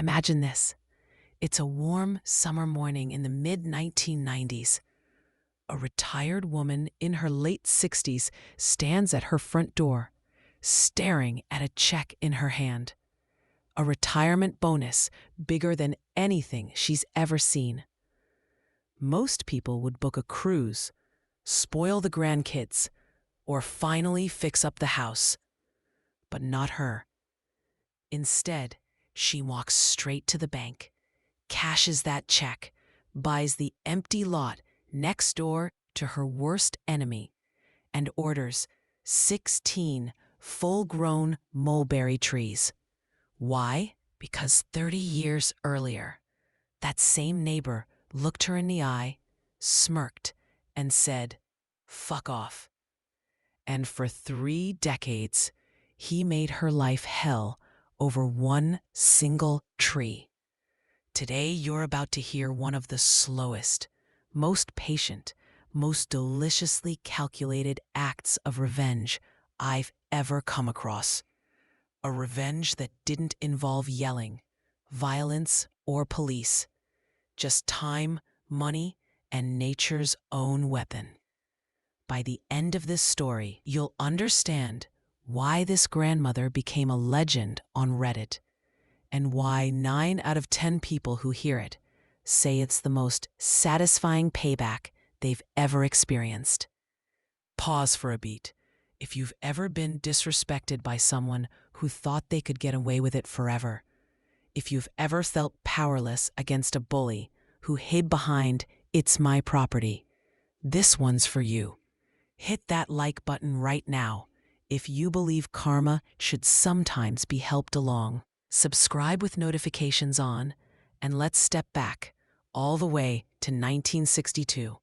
Imagine this. It's a warm summer morning in the mid-1990s. A retired woman in her late 60s stands at her front door, staring at a check in her hand. A retirement bonus bigger than anything she's ever seen. Most people would book a cruise, spoil the grandkids, or finally fix up the house. But not her. Instead, she walks straight to the bank, cashes that check, buys the empty lot next door to her worst enemy, and orders 16 full-grown mulberry trees. Why? Because 30 years earlier, that same neighbor looked her in the eye, smirked, and said, "Fuck off." And for 3 decades, he made her life hell over one single tree. Today, you're about to hear one of the slowest, most patient, most deliciously calculated acts of revenge I've ever come across. A revenge that didn't involve yelling, violence, or police. Just time, money, and nature's own weapon. By the end of this story, you'll understand why this grandmother became a legend on Reddit, and why 9 out of 10 people who hear it say it's the most satisfying payback they've ever experienced. Pause for a beat. If you've ever been disrespected by someone who thought they could get away with it forever, if you've ever felt powerless against a bully who hid behind "it's my property," this one's for you. Hit that like button right now if you believe karma should sometimes be helped along. Subscribe with notifications on, and let's step back all the way to 1962.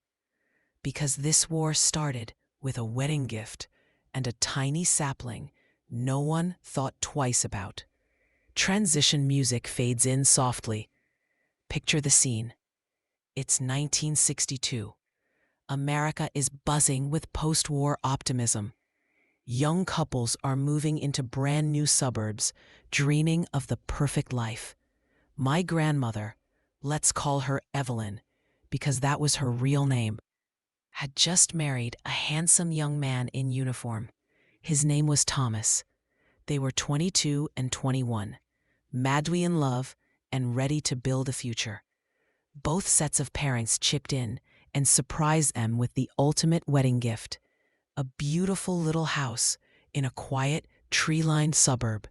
Because this war started with a wedding gift and a tiny sapling no one thought twice about. Transition music fades in softly. Picture the scene. It's 1962. America is buzzing with post-war optimism. Young couples are moving into brand new suburbs, dreaming of the perfect life. My grandmother, let's call her Evelyn, because that was her real name, had just married a handsome young man in uniform. His name was Thomas. They were 22 and 21, madly in love and ready to build a future. Both sets of parents chipped in and surprised them with the ultimate wedding gift, a beautiful little house in a quiet, tree-lined suburb.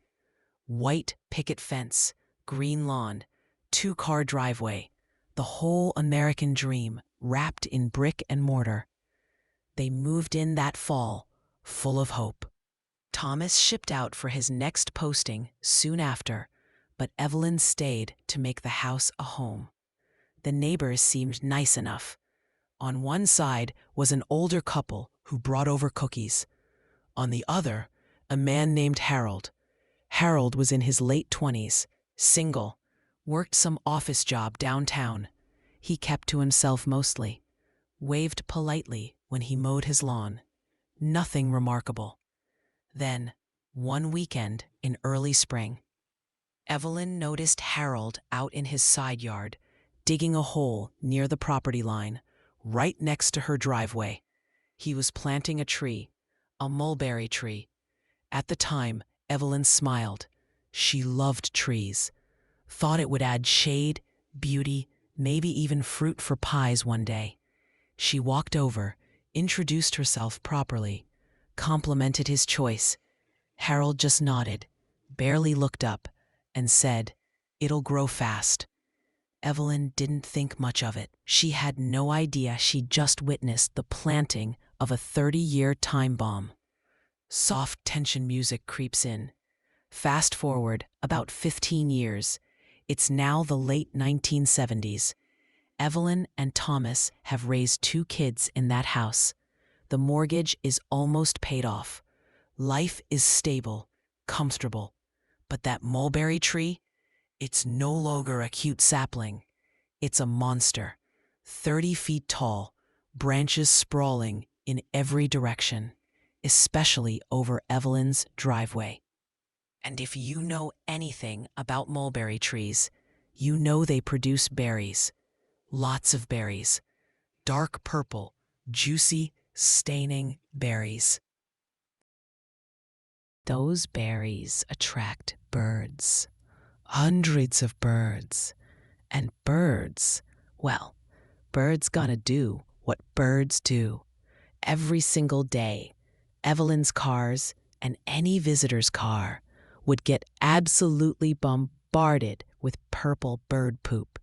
White picket fence, green lawn, 2-car driveway, the whole American dream wrapped in brick and mortar. They moved in that fall, full of hope. Thomas shipped out for his next posting soon after, but Evelyn stayed to make the house a home. The neighbors seemed nice enough. On one side was an older couple who brought over cookies. On the other, a man named Harold. Harold was in his late 20s, single, worked some office job downtown. He kept to himself mostly, waved politely when he mowed his lawn. Nothing remarkable. Then, one weekend in early spring, Evelyn noticed Harold out in his side yard, digging a hole near the property line, right next to her driveway. He was planting a tree, a mulberry tree. At the time, Evelyn smiled. She loved trees, thought it would add shade, beauty, maybe even fruit for pies one day. She walked over, introduced herself properly, complimented his choice. Harold just nodded, barely looked up, and said, "It'll grow fast." Evelyn didn't think much of it. She had no idea she'd just witnessed the planting of a 30-year time bomb. Soft tension music creeps in. Fast forward about 15 years. It's now the late 1970s. Evelyn and Thomas have raised 2 kids in that house. The mortgage is almost paid off. Life is stable, comfortable. But that mulberry tree, it's no longer a cute sapling. It's a monster, 30 feet tall, branches sprawling in every direction, especially over Evelyn's driveway. And if you know anything about mulberry trees, You know they produce berries. Lots of berries. Dark purple, juicy, staining berries. Those berries attract birds. Hundreds of birds. And birds, well, birds gotta do what birds do. Every single day, Evelyn's cars and any visitor's car would get absolutely bombarded with purple bird poop.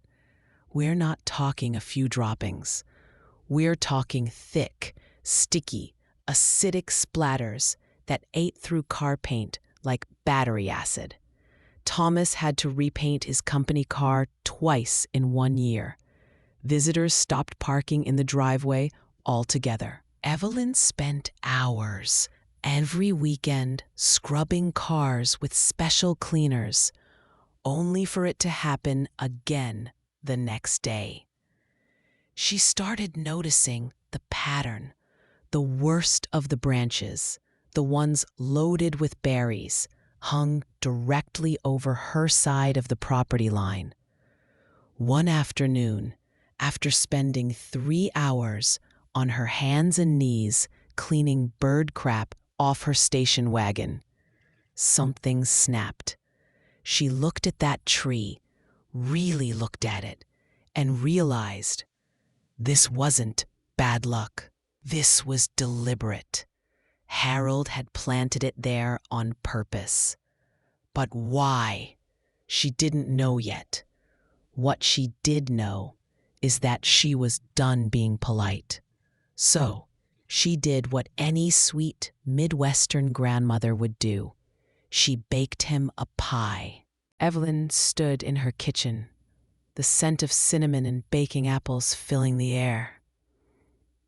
We're not talking a few droppings. We're talking thick, sticky, acidic splatters that ate through car paint like battery acid. Thomas had to repaint his company car twice in 1 year. Visitors stopped parking in the driveway altogether. Evelyn spent hours every weekend scrubbing cars with special cleaners, only for it to happen again the next day. She started noticing the pattern. The worst of the branches, the ones loaded with berries, hung directly over her side of the property line. One afternoon, after spending 3 hours on her hands and knees cleaning bird crap off her station wagon, something snapped. She looked at that tree, really looked at it, and realized this wasn't bad luck. This was deliberate. Harold had planted it there on purpose. But why? She didn't know yet. What she did know is that she was done being polite. So, she did what any sweet Midwestern grandmother would do. She baked him a pie. Evelyn stood in her kitchen, the scent of cinnamon and baking apples filling the air.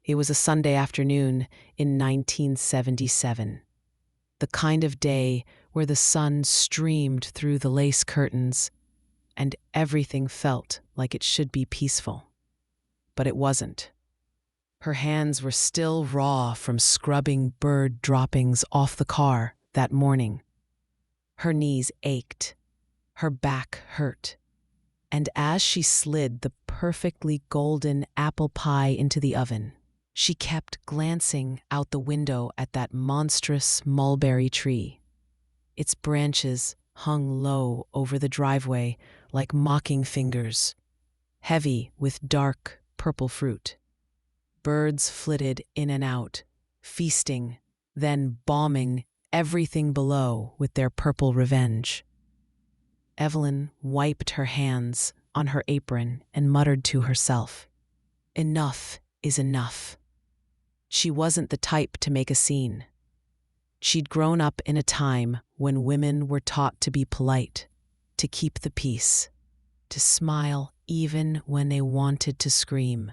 It was a Sunday afternoon in 1977, the kind of day where the sun streamed through the lace curtains and everything felt like it should be peaceful. But it wasn't. Her hands were still raw from scrubbing bird droppings off the car that morning. Her knees ached. Her back hurt. And as she slid the perfectly golden apple pie into the oven, she kept glancing out the window at that monstrous mulberry tree. Its branches hung low over the driveway like mocking fingers, heavy with dark purple fruit. Birds flitted in and out, feasting, then bombing everything below with their purple revenge. Evelyn wiped her hands on her apron and muttered to herself, "Enough is enough." She wasn't the type to make a scene. She'd grown up in a time when women were taught to be polite, to keep the peace, to smile even when they wanted to scream.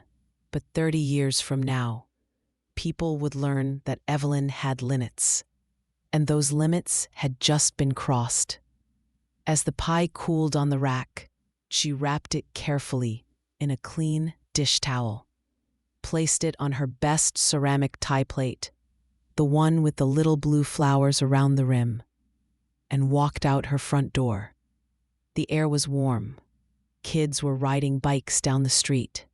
But 30 years from now, people would learn that Evelyn had limits, and those limits had just been crossed. As the pie cooled on the rack, she wrapped it carefully in a clean dish towel, placed it on her best ceramic tie plate, the one with the little blue flowers around the rim, and walked out her front door. The air was warm. Kids were riding bikes down the street.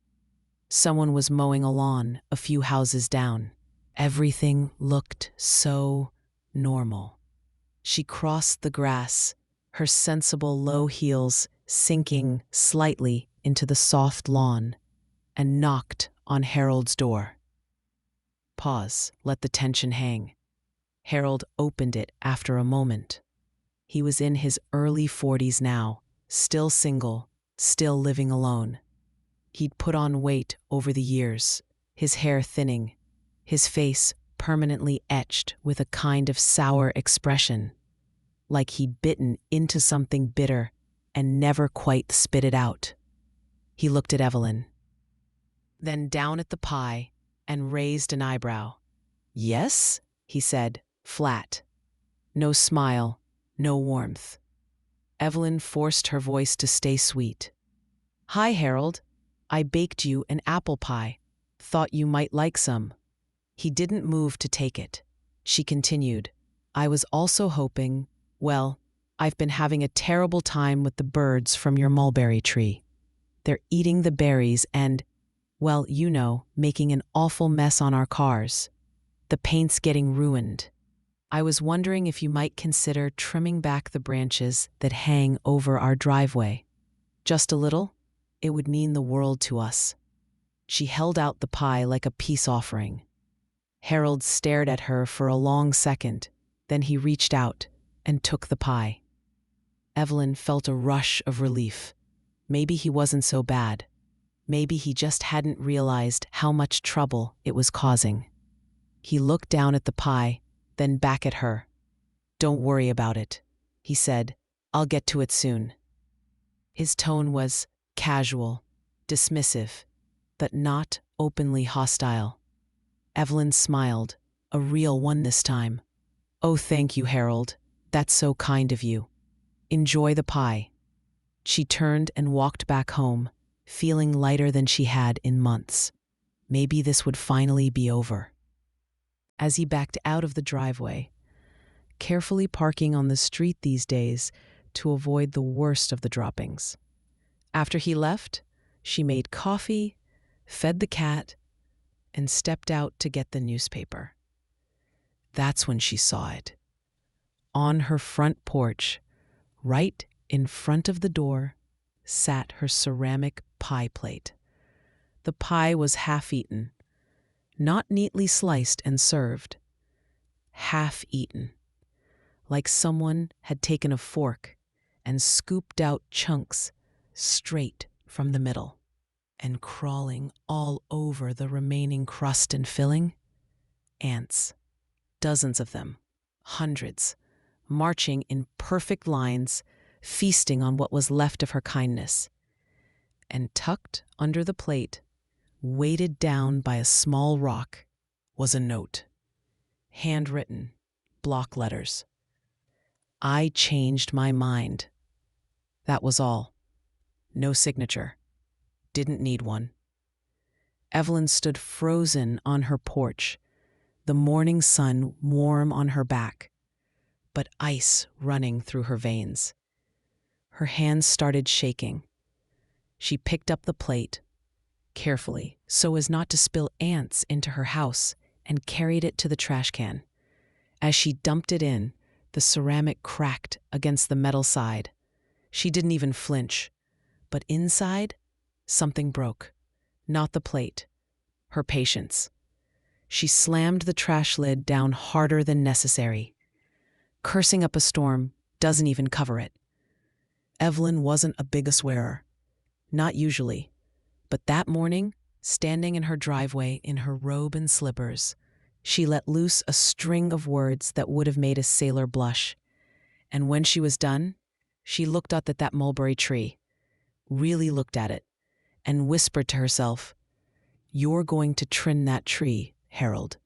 Someone was mowing a lawn a few houses down. Everything looked so normal. She crossed the grass, her sensible low heels sinking slightly into the soft lawn, and knocked on Harold's door. Pause, let the tension hang. Harold opened it after a moment. He was in his early 40s now, still single, still living alone. He'd put on weight over the years, his hair thinning, his face permanently etched with a kind of sour expression, like he'd bitten into something bitter and never quite spit it out. He looked at Evelyn, then down at the pie, and raised an eyebrow. "Yes?" he said, flat. No smile, no warmth. Evelyn forced her voice to stay sweet. "Hi, Harold. I baked you an apple pie. Thought you might like some." He didn't move to take it. She continued, "I was also hoping, well, I've been having a terrible time with the birds from your mulberry tree. They're eating the berries and, well, making an awful mess on our cars. The paint's getting ruined. I was wondering if you might consider trimming back the branches that hang over our driveway. Just a little? It would mean the world to us." She held out the pie like a peace offering. Harold stared at her for a long second, then he reached out and took the pie. Evelyn felt a rush of relief. Maybe he wasn't so bad. Maybe he just hadn't realized how much trouble it was causing. He looked down at the pie, then back at her. "Don't worry about it," he said. "I'll get to it soon." His tone was casual, dismissive, but not openly hostile. Evelyn smiled, a real one this time. "Oh, thank you, Harold. That's so kind of you. Enjoy the pie." She turned and walked back home, feeling lighter than she had in months. Maybe this would finally be over. As he backed out of the driveway, carefully parking on the street these days to avoid the worst of the droppings. After he left, she made coffee, fed the cat, and stepped out to get the newspaper. That's when she saw it. On her front porch, right in front of the door, sat her ceramic pie plate. The pie was half-eaten, not neatly sliced and served. Half-eaten, like someone had taken a fork and scooped out chunks straight from the middle. And crawling all over the remaining crust and filling, ants. Dozens of them, hundreds, marching in perfect lines, feasting on what was left of her kindness. And tucked under the plate, weighted down by a small rock, was a note. Handwritten, block letters. "I changed my mind." That was all. No signature. Didn't need one. Evelyn stood frozen on her porch, the morning sun warm on her back, but ice running through her veins. Her hands started shaking. She picked up the plate, carefully, so as not to spill ants into her house, and carried it to the trash can. As she dumped it in, the ceramic cracked against the metal side. She didn't even flinch, but inside, something broke. Not the plate, her patience. She slammed the trash lid down harder than necessary. Cursing up a storm doesn't even cover it. Evelyn wasn't a big swearer. Not usually. But that morning, standing in her driveway in her robe and slippers, she let loose a string of words that would have made a sailor blush. And when she was done, she looked up at that mulberry tree, really looked at it, and whispered to herself, "You're going to trim that tree, Harold,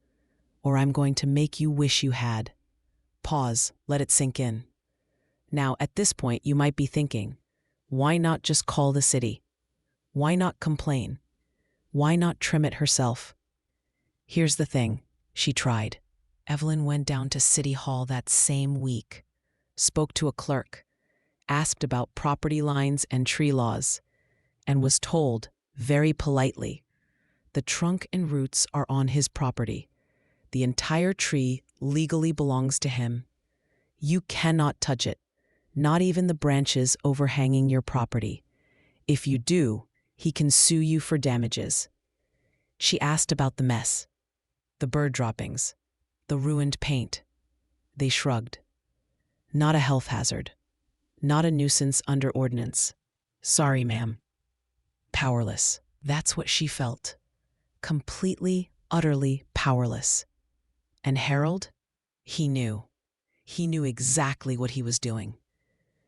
or I'm going to make you wish you had." Pause, let it sink in. Now, at this point, you might be thinking, why not just call the city? Why not complain? Why not trim it herself? Here's the thing, she tried. Evelyn went down to City Hall that same week, spoke to a clerk, asked about property lines and tree laws, and was told, very politely, the trunk and roots are on his property. The entire tree legally belongs to him. You cannot touch it, not even the branches overhanging your property. If you do, he can sue you for damages. She asked about the mess, the bird droppings, the ruined paint. They shrugged. Not a health hazard. Not a nuisance under ordinance. Sorry, ma'am. Powerless. That's what she felt. Completely, utterly powerless. And Harold? He knew. He knew exactly what he was doing.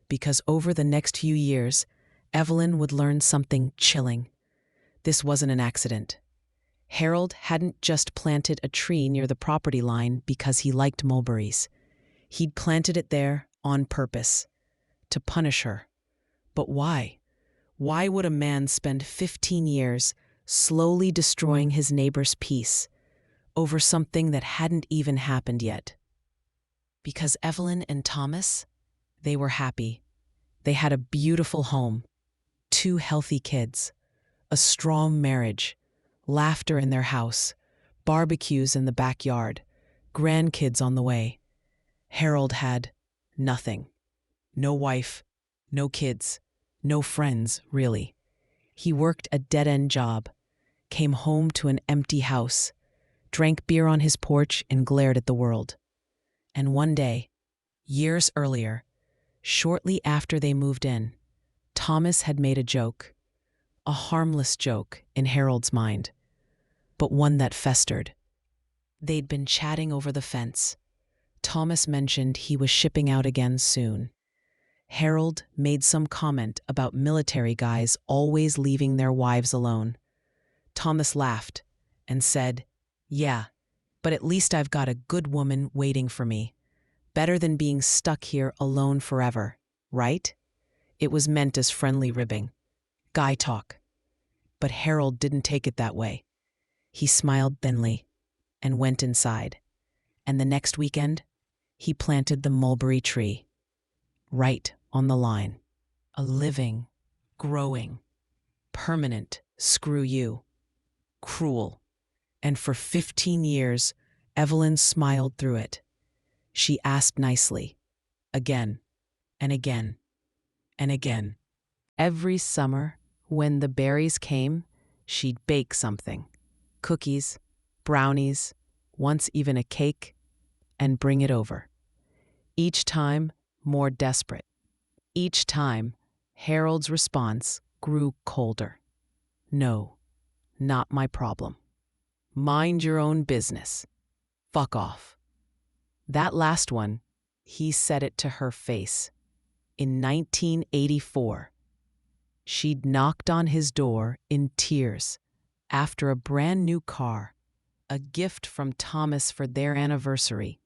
Because over the next few years, Evelyn would learn something chilling. This wasn't an accident. Harold hadn't just planted a tree near the property line because he liked mulberries. He'd planted it there on purpose, to punish her. But why? Why would a man spend 15 years slowly destroying his neighbor's peace over something that hadn't even happened yet? Because Evelyn and Thomas, They were happy. They had a beautiful home, 2 healthy kids, a strong marriage, laughter in their house, barbecues in the backyard, grandkids on the way. Harold had nothing. No wife, no kids, no friends, really. He worked a dead-end job, came home to an empty house, drank beer on his porch and glared at the world. And one day, years earlier, shortly after they moved in, Thomas had made a joke, a harmless joke in Harold's mind, but one that festered. They'd been chatting over the fence. Thomas mentioned he was shipping out again soon. Harold made some comment about military guys always leaving their wives alone. Thomas laughed and said, "Yeah, but at least I've got a good woman waiting for me. Better than being stuck here alone forever, right?" It was meant as friendly ribbing. Guy talk. But Harold didn't take it that way. He smiled thinly and went inside. And the next weekend, he planted the mulberry tree. Right on the line. A living, growing, permanent screw you. Cruel. And for 15 years, Evelyn smiled through it. She asked nicely, again and again and again. Every summer, when the berries came, she'd bake something. Cookies, brownies, once even a cake, and bring it over. Each time, more desperate. Each time, Harold's response grew colder. "No, not my problem. Mind your own business. Fuck off." That last one, he said it to her face. In 1984, she'd knocked on his door in tears after a brand new car, a gift from Thomas for their anniversary,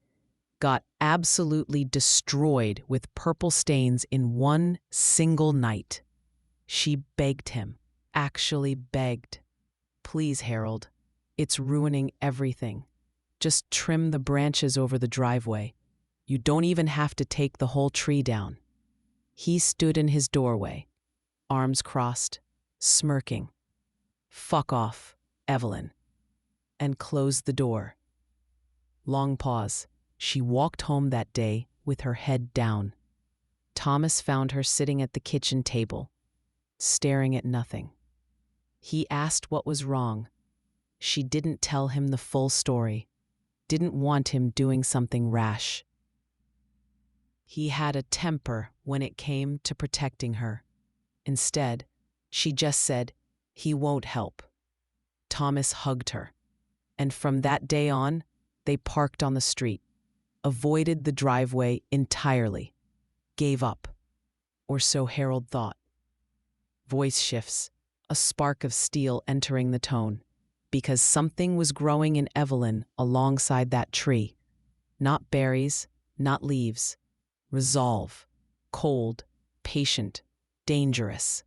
got absolutely destroyed with purple stains in one single night. She begged him, actually begged, "Please, Harold, it's ruining everything. Just trim the branches over the driveway. You don't even have to take the whole tree down." He stood in his doorway, arms crossed, smirking. "Fuck off, Evelyn," and closed the door. Long pause. She walked home that day with her head down. Thomas found her sitting at the kitchen table, staring at nothing. He asked what was wrong. She didn't tell him the full story, didn't want him doing something rash. He had a temper when it came to protecting her. Instead, she just said, "He won't help." Thomas hugged her, and from that day on, they parked on the street, avoided the driveway entirely, gave up, or so Harold thought. Voice shifts, a spark of steel entering the tone, because something was growing in Evelyn alongside that tree. Not berries, not leaves. Resolve, cold, patient, dangerous.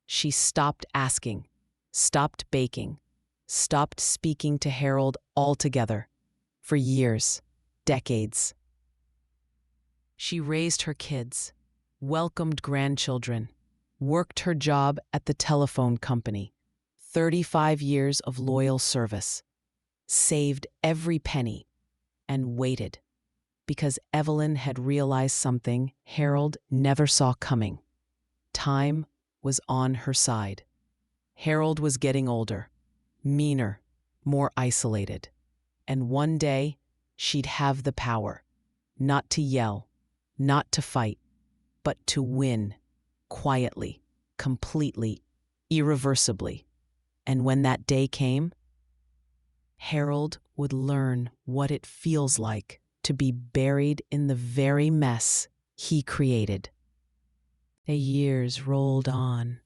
She stopped asking, stopped baking, stopped speaking to Harold altogether. For years, decades. She raised her kids, welcomed grandchildren, worked her job at the telephone company, 35 years of loyal service, saved every penny, and waited, because Evelyn had realized something Harold never saw coming. Time was on her side. Harold was getting older, meaner, more isolated. And one day, she'd have the power, not to yell, not to fight, but to win, quietly, completely, irreversibly. And when that day came, Harold would learn what it feels like to be buried in the very mess he created. The years rolled on.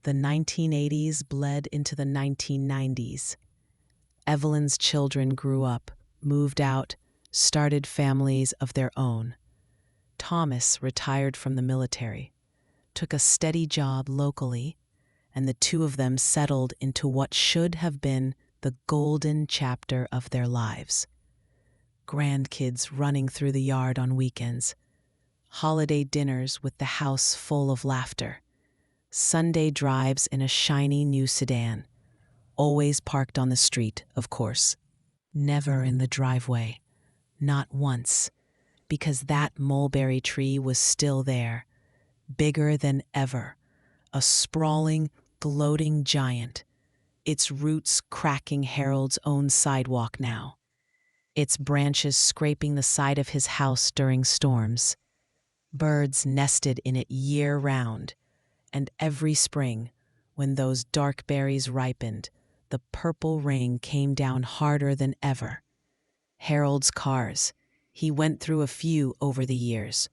The 1980s bled into the 1990s. Evelyn's children grew up, moved out, started families of their own. Thomas retired from the military, took a steady job locally, and the two of them settled into what should have been the golden chapter of their lives. Grandkids running through the yard on weekends, holiday dinners with the house full of laughter, Sunday drives in a shiny new sedan, always parked on the street, of course, never in the driveway, not once, because that mulberry tree was still there, bigger than ever, a sprawling, gloating giant, its roots cracking Harold's own sidewalk now, its branches scraping the side of his house during storms. Birds nested in it year-round, and every spring, when those dark berries ripened, the purple rain came down harder than ever. Harold's cars, he went through a few over the years,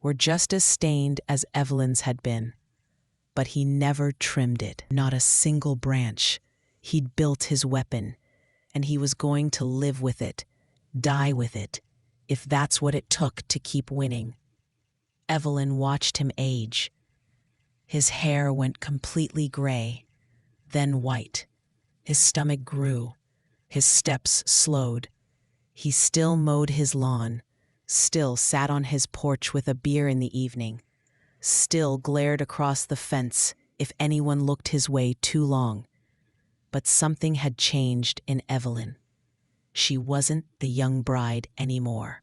were just as stained as Evelyn's had been. But he never trimmed it, not a single branch. He'd built his weapon, and he was going to live with it, die with it, if that's what it took to keep winning. Evelyn watched him age. His hair went completely gray, then white. His stomach grew. His steps slowed. He still mowed his lawn, still sat on his porch with a beer in the evening, still glared across the fence if anyone looked his way too long. But something had changed in Evelyn. She wasn't the young bride anymore.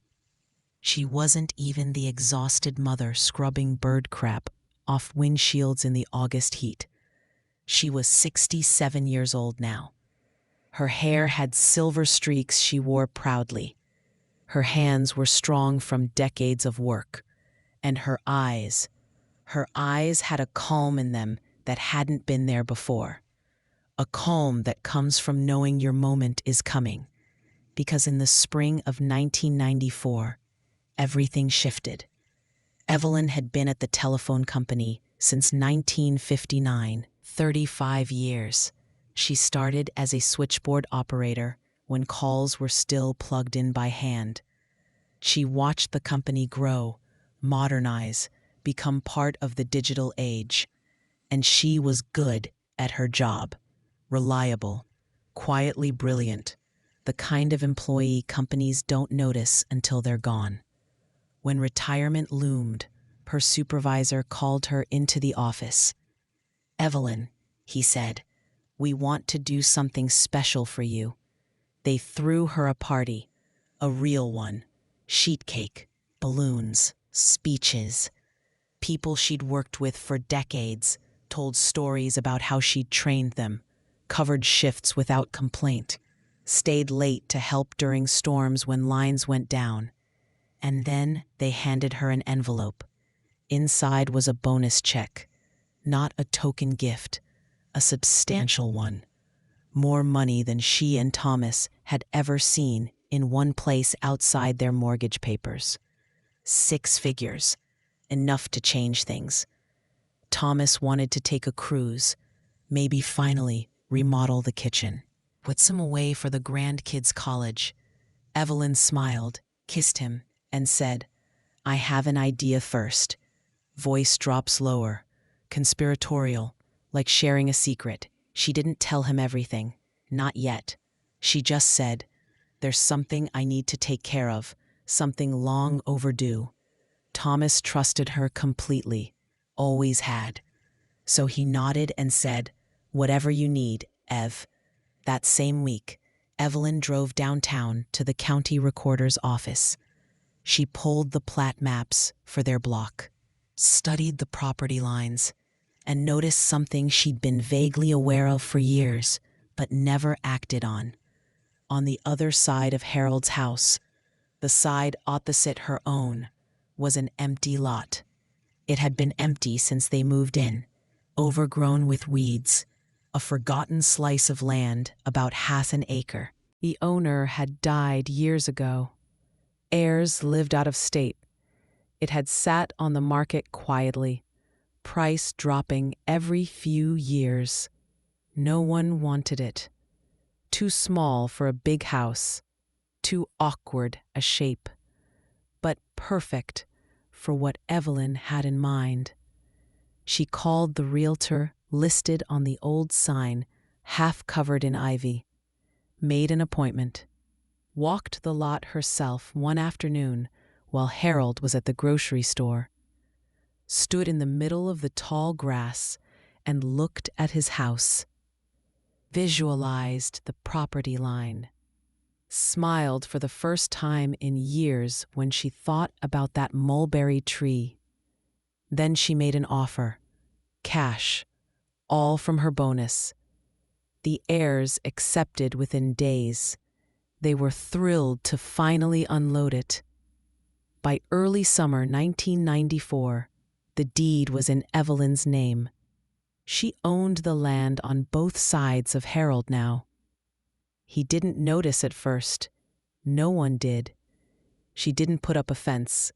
She wasn't even the exhausted mother scrubbing bird crap off windshields in the August heat. She was 67 years old now. Her hair had silver streaks she wore proudly. Her hands were strong from decades of work. And her eyes had a calm in them that hadn't been there before. A calm that comes from knowing your moment is coming. Because in the spring of 1994, everything shifted. Evelyn had been at the telephone company since 1959, 35 years. She started as a switchboard operator when calls were still plugged in by hand. She watched the company grow, modernize, become part of the digital age. And she was good at her job, reliable, quietly brilliant, the kind of employee companies don't notice until they're gone. When retirement loomed, her supervisor called her into the office. "Evelyn," he said, "we want to do something special for you." They threw her a party, a real one, sheet cake, balloons, speeches. People she'd worked with for decades told stories about how she'd trained them, covered shifts without complaint, stayed late to help during storms when lines went down. And then they handed her an envelope. Inside was a bonus check, not a token gift, a substantial one. More money than she and Thomas had ever seen in one place outside their mortgage papers. 6 figures, enough to change things. Thomas wanted to take a cruise, maybe finally remodel the kitchen, put some away for the grandkids' college. Evelyn smiled, kissed him, and said, "I have an idea first." Voice drops lower, conspiratorial, like sharing a secret. She didn't tell him everything, not yet. She just said, "There's something I need to take care of, something long overdue." Thomas trusted her completely, always had. So he nodded and said, "Whatever you need, Ev." That same week, Evelyn drove downtown to the county recorder's office. She pulled the plat maps for their block, studied the property lines, and noticed something she'd been vaguely aware of for years, but never acted on. On the other side of Harold's house, the side opposite her own, was an empty lot. It had been empty since they moved in, overgrown with weeds, a forgotten slice of land about half an acre. The owner had died years ago. Heirs lived out of state. It had sat on the market quietly, price dropping every few years. No one wanted it. Too small for a big house, too awkward a shape, but perfect for what Evelyn had in mind. She called the realtor listed on the old sign, half covered in ivy, made an appointment, walked the lot herself one afternoon while Harold was at the grocery store, stood in the middle of the tall grass and looked at his house, visualized the property line, smiled for the first time in years when she thought about that mulberry tree. Then she made an offer. Cash, all from her bonus. The heirs accepted within days. They were thrilled to finally unload it. By early summer 1994, the deed was in Evelyn's name. She owned the land on both sides of Harold now. He didn't notice at first. No one did. She didn't put up a fence,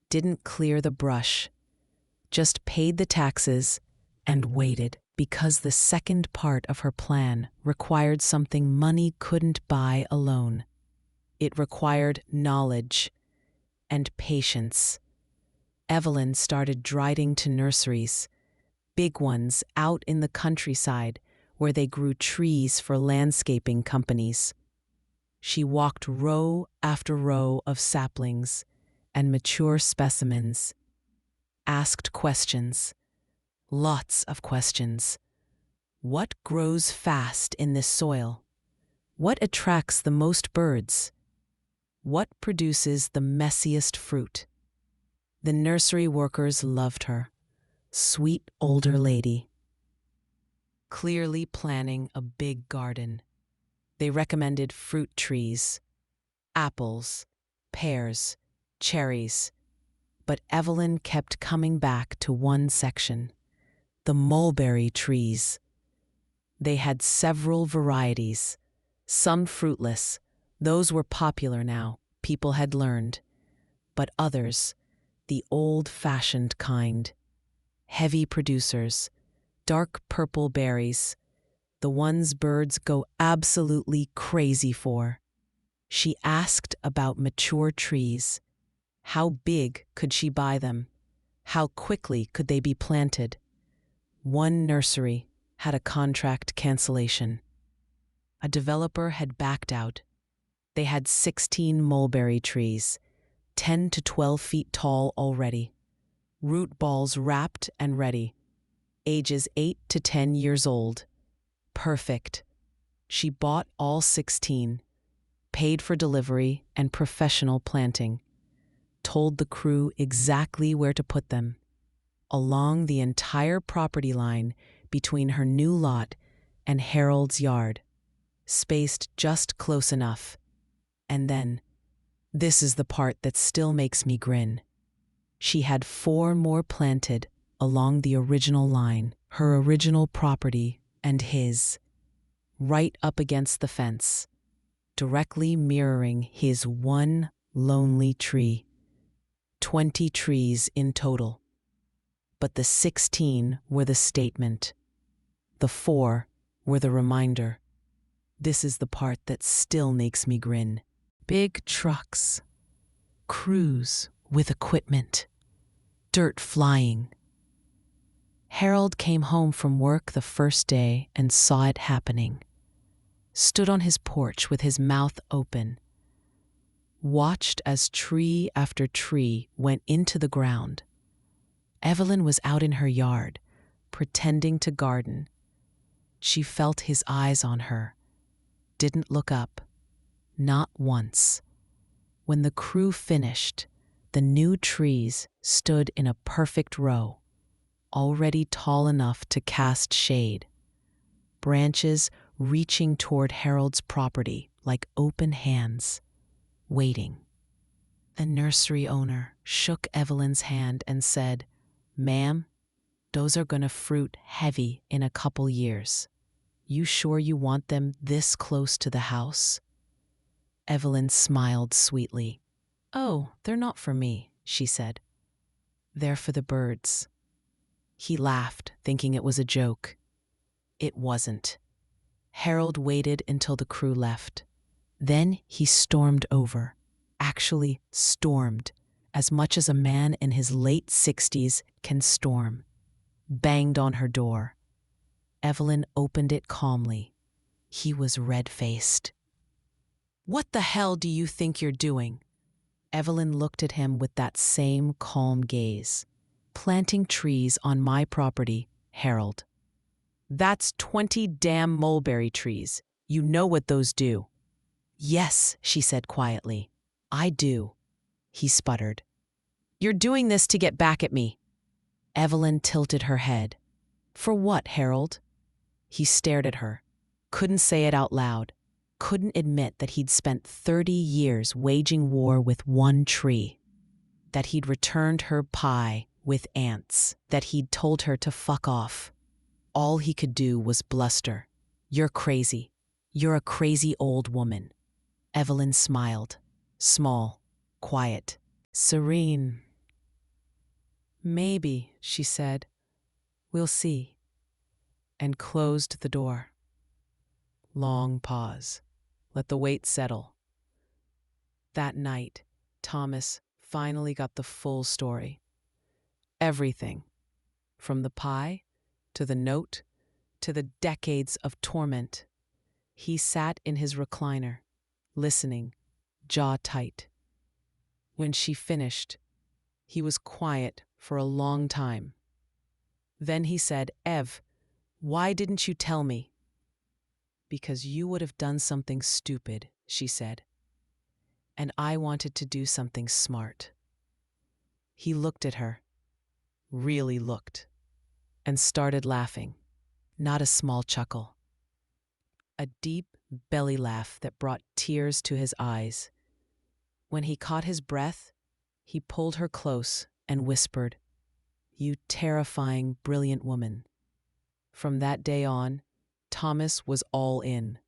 didn't clear the brush, just paid the taxes and waited, because the second part of her plan required something money couldn't buy alone. It required knowledge and patience. Evelyn started driving to nurseries, big ones out in the countryside where they grew trees for landscaping companies. She walked row after row of saplings and mature specimens, asked questions, lots of questions. What grows fast in this soil? What attracts the most birds? What produces the messiest fruit? The nursery workers loved her. Sweet older lady. Clearly planning a big garden. They recommended fruit trees, apples, pears, cherries. But Evelyn kept coming back to one section, the mulberry trees. They had several varieties, some fruitless. Those were popular now, people had learned. But others, the old-fashioned kind, heavy producers, dark purple berries, the ones birds go absolutely crazy for. She asked about mature trees. How big could she buy them? How quickly could they be planted? One nursery had a contract cancellation. A developer had backed out. They had 16 mulberry trees, 10 to 12 feet tall already, root balls wrapped and ready, ages 8 to 10 years old. Perfect. She bought all 16, paid for delivery and professional planting, told the crew exactly where to put them, along the entire property line between her new lot and Harold's yard, spaced just close enough. And then, this is the part that still makes me grin. She had 4 more planted along the original line, her original property and his, right up against the fence, directly mirroring his one lonely tree. 20 trees in total. But the 16 were the statement. The 4 were the reminder. This is the part that still makes me grin. Big trucks, crews with equipment, dirt flying. Harold came home from work the first day and saw it happening. Stood on his porch with his mouth open. Watched as tree after tree went into the ground. Evelyn was out in her yard, pretending to garden. She felt his eyes on her, didn't look up, not once. When the crew finished, the new trees stood in a perfect row, already tall enough to cast shade, branches reaching toward Harold's property like open hands, waiting. The nursery owner shook Evelyn's hand and said, "Ma'am, those are gonna fruit heavy in a couple years. You sure you want them this close to the house?" Evelyn smiled sweetly. "Oh, they're not for me," she said. "They're for the birds." He laughed, thinking it was a joke. It wasn't. Harold waited until the crew left. Then he stormed over. Actually stormed, as much as a man in his late 60s can storm. Banged on her door. Evelyn opened it calmly. He was red-faced. "What the hell do you think you're doing?" Evelyn looked at him with that same calm gaze. Planting trees on my property, Harold. That's 20 damn mulberry trees. You know what those do. Yes, she said quietly. I do. He sputtered. You're doing this to get back at me. Evelyn tilted her head. For what, Harold? He stared at her. Couldn't say it out loud. Couldn't admit that he'd spent 30 years waging war with one tree. That he'd returned her pie with ants. That he'd told her to fuck off. All he could do was bluster. You're crazy. You're a crazy old woman. Evelyn smiled. Small, quiet, serene. Maybe, she said. We'll see. And closed the door. Long pause. Let the weight settle. That night, Thomas finally got the full story. Everything. From the pie, to the note, to the decades of torment. He sat in his recliner, listening, jaw tight. When she finished, he was quiet for a long time. Then he said, Ev, why didn't you tell me? Because you would have done something stupid, she said. And I wanted to do something smart. He looked at her, really looked, and started laughing. Not a small chuckle. A deep belly laugh that brought tears to his eyes. When he caught his breath, he pulled her close and whispered, You terrifying, brilliant woman. From that day on, Thomas was all in.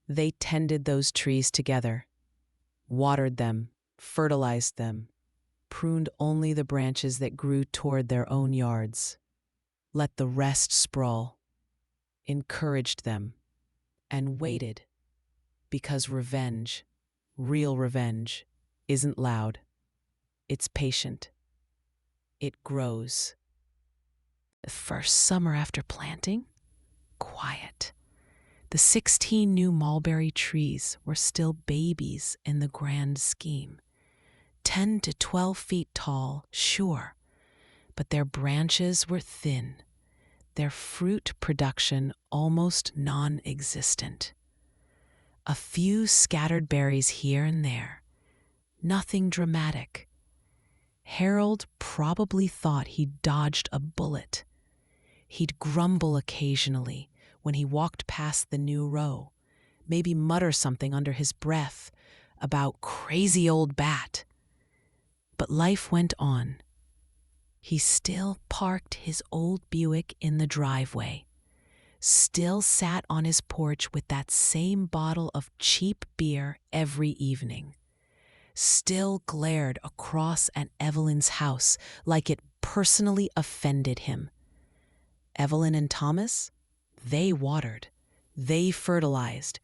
They tended those trees together, watered them, fertilized them, pruned only the branches that grew toward their own yards, let the rest sprawl, encouraged them, and waited, because revenge, real revenge, isn't loud. It's patient. It grows. The first summer after planting, quiet. The 16 new mulberry trees were still babies in the grand scheme. 10 to 12 feet tall, sure, but their branches were thin, their fruit production almost non-existent. A few scattered berries here and there, nothing dramatic. Harold probably thought he'd dodged a bullet. He'd grumble occasionally when he walked past the new row, maybe mutter something under his breath about crazy old bat. But life went on. He still parked his old Buick in the driveway, still sat on his porch with that same bottle of cheap beer every evening, still glared across at Evelyn's house like it personally offended him. Evelyn and Thomas, they watered, they fertilized,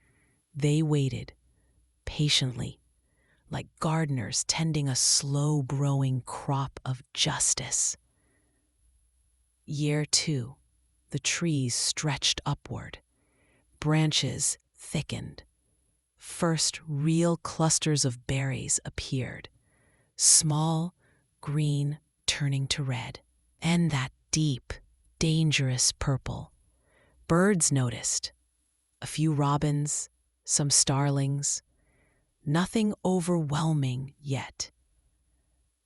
they waited, patiently, like gardeners tending a slow-growing crop of justice. Year 2, the trees stretched upward, branches thickened. First real clusters of berries appeared, small, green, turning to red, and that deep, dangerous purple. Birds noticed. A few robins, some starlings. Nothing overwhelming yet.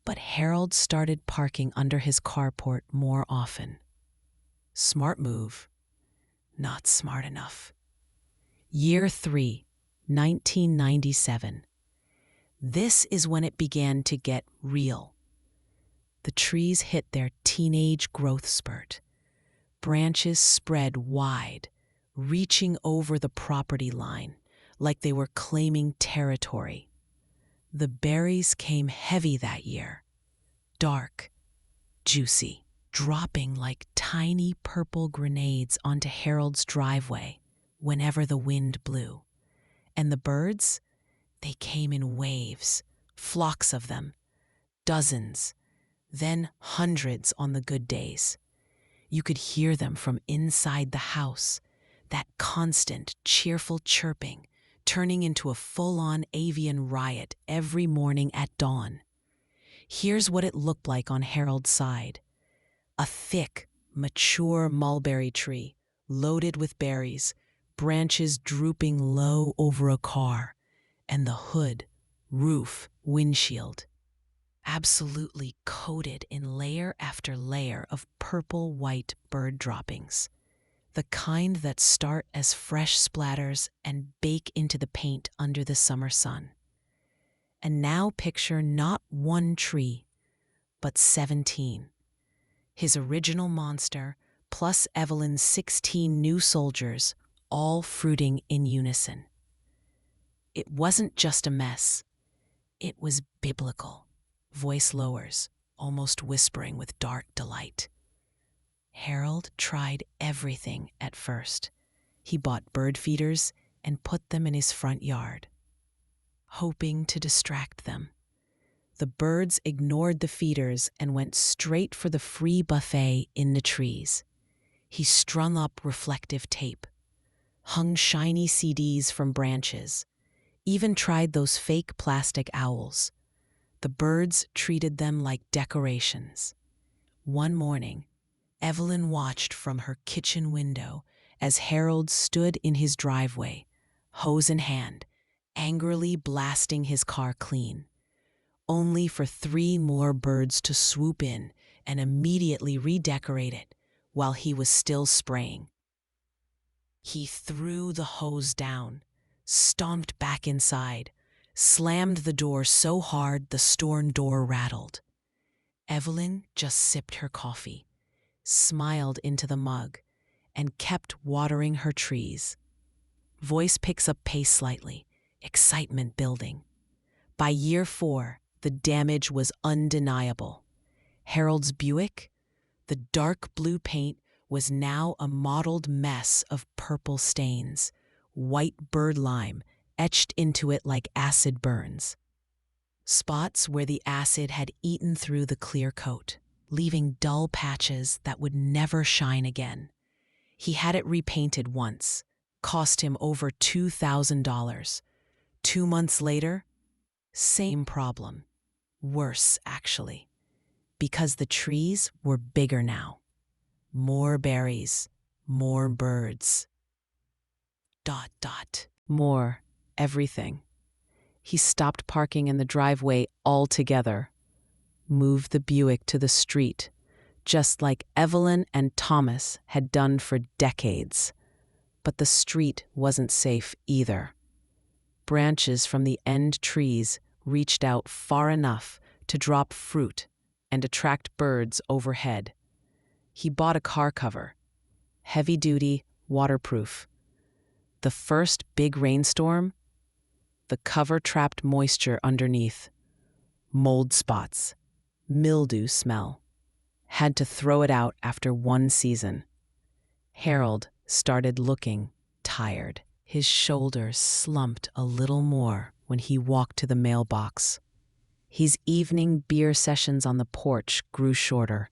But Harold started parking under his carport more often. Smart move. Not smart enough. Year 3, 1997. This is when it began to get real. The trees hit their teenage growth spurt. Branches spread wide, reaching over the property line, like they were claiming territory. The berries came heavy that year, dark, juicy, dropping like tiny purple grenades onto Harold's driveway whenever the wind blew. And the birds, they came in waves, flocks of them, dozens, then hundreds on the good days. You could hear them from inside the house, that constant, cheerful chirping, turning into a full-on avian riot every morning at dawn. Here's what it looked like on Harold's side. A thick, mature mulberry tree, loaded with berries, branches drooping low over a car, and the hood, roof, windshield, absolutely coated in layer after layer of purple-white bird droppings, the kind that start as fresh splatters and bake into the paint under the summer sun. And now picture not one tree, but 17. His original monster, plus Evelyn's 16 new soldiers, all fruiting in unison. It wasn't just a mess. It was biblical. Voice lowers, almost whispering with dark delight. Harold tried everything at first. He bought bird feeders and put them in his front yard, hoping to distract them. The birds ignored the feeders and went straight for the free buffet in the trees. He strung up reflective tape, hung shiny CDs from branches, even tried those fake plastic owls. The birds treated them like decorations. One morning, Evelyn watched from her kitchen window as Harold stood in his driveway, hose in hand, angrily blasting his car clean, only for 3 more birds to swoop in and immediately redecorate it while he was still spraying. He threw the hose down, stomped back inside, slammed the door so hard the store door rattled. Evelyn just sipped her coffee, smiled into the mug, and kept watering her trees. Voice picks up pace slightly, excitement building. By year 4, the damage was undeniable. Harold's Buick, the dark blue paint, was now a mottled mess of purple stains, white bird lime etched into it like acid burns. Spots where the acid had eaten through the clear coat, leaving dull patches that would never shine again. He had it repainted once, cost him over $2,000. 2 months later, same problem. Worse, actually, because the trees were bigger now. More berries, more birds. ... More everything. He stopped parking in the driveway altogether, moved the Buick to the street, just like Evelyn and Thomas had done for decades. But the street wasn't safe either. Branches from the end trees reached out far enough to drop fruit and attract birds overhead. He bought a car cover, heavy-duty, waterproof. The first big rainstorm, the cover trapped moisture underneath. Mold spots, mildew smell. Had to throw it out after 1 season. Harold started looking tired. His shoulders slumped a little more when he walked to the mailbox. His evening beer sessions on the porch grew shorter.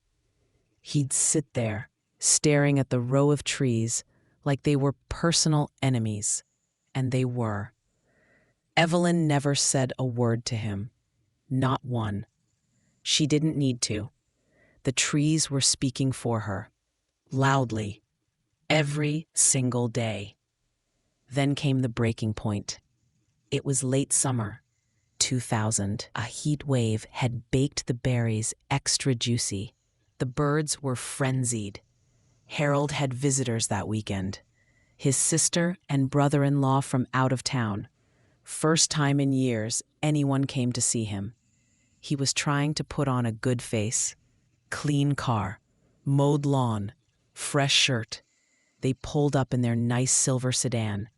He'd sit there, staring at the row of trees like they were personal enemies, and they were. Evelyn never said a word to him, not one. She didn't need to. The trees were speaking for her, loudly, every single day. Then came the breaking point. It was late summer, 2000. A heat wave had baked the berries extra juicy. The birds were frenzied. Harold had visitors that weekend. His sister and brother-in-law from out of town. First time in years anyone came to see him. He was trying to put on a good face. Clean car, mowed lawn, fresh shirt. They pulled up in their nice silver sedan,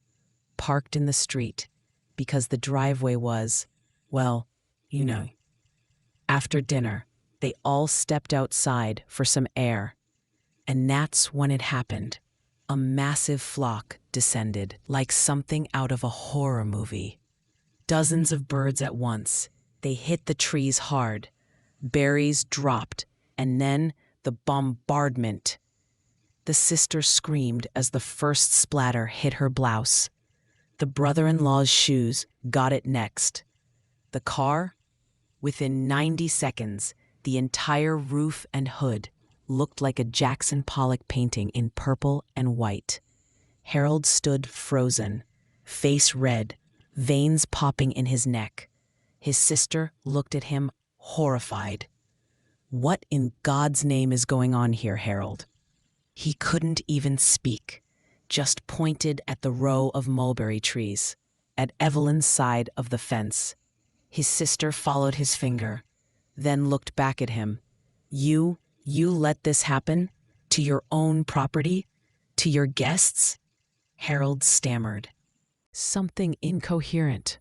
parked in the street, because the driveway was, well, you know. After dinner, they all stepped outside for some air. And that's when it happened. A massive flock descended, like something out of a horror movie. Dozens of birds at once. They hit the trees hard. Berries dropped, and then the bombardment. The sister screamed as the first splatter hit her blouse. The brother-in-law's shoes got it next. The car? Within 90 seconds, the entire roof and hood looked like a Jackson Pollock painting in purple and white. Harold stood frozen, face red, veins popping in his neck. His sister looked at him, horrified. "What in God's name is going on here, Harold?" He couldn't even speak, just pointed at the row of mulberry trees, at Evelyn's side of the fence. His sister followed his finger, then looked back at him. You let this happen? To your own property? To your guests?" Harold stammered. Something incoherent.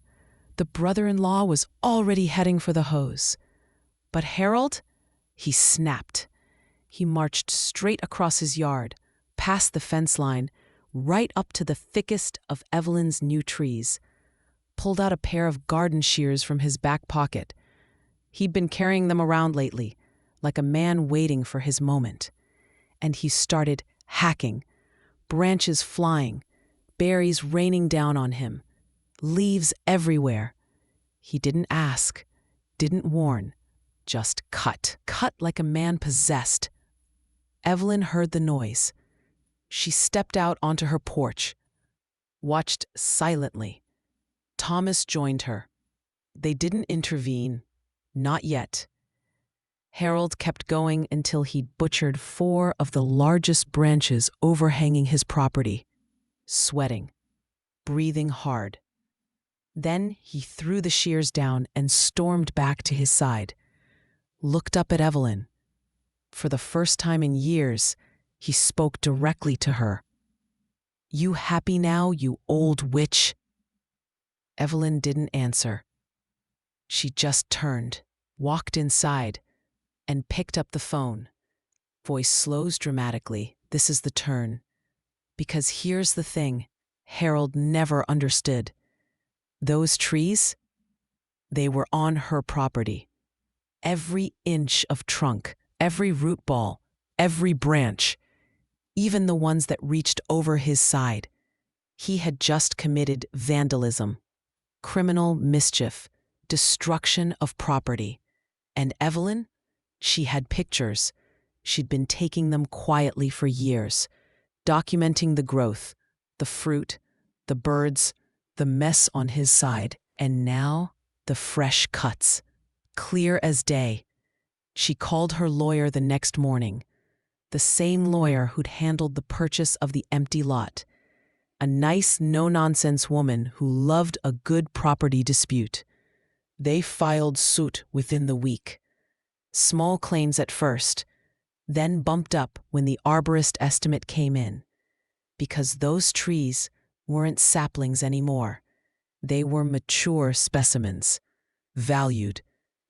The brother-in-law was already heading for the hose. But Harold? He snapped. He marched straight across his yard, past the fence line, right up to the thickest of Evelyn's new trees, pulled out a pair of garden shears from his back pocket. He'd been carrying them around lately, like a man waiting for his moment. And he started hacking, branches flying, berries raining down on him, leaves everywhere. He didn't ask, didn't warn, just cut like a man possessed. Evelyn heard the noise. She stepped out onto her porch, watched silently. Thomas joined her. They didn't intervene, not yet. Harold kept going until he'd butchered 4 of the largest branches overhanging his property, sweating, breathing hard. Then he threw the shears down and stormed back to his side, looked up at Evelyn. For the first time in years, he spoke directly to her. "You happy now, you old witch?" Evelyn didn't answer. She just turned, walked inside, and picked up the phone. Voice slows dramatically. "This is the turn. Because here's the thing Harold never understood. Those trees, they were on her property. Every inch of trunk, every root ball, every branch, even the ones that reached over his side. He had just committed vandalism, criminal mischief, destruction of property. And Evelyn? She had pictures. She'd been taking them quietly for years, documenting the growth, the fruit, the birds, the mess on his side. And now, the fresh cuts, clear as day. She called her lawyer the next morning, the same lawyer who'd handled the purchase of the empty lot. A nice, no-nonsense woman who loved a good property dispute. They filed suit within the week. Small claims at first, then bumped up when the arborist estimate came in. Because those trees weren't saplings anymore. They were mature specimens, valued,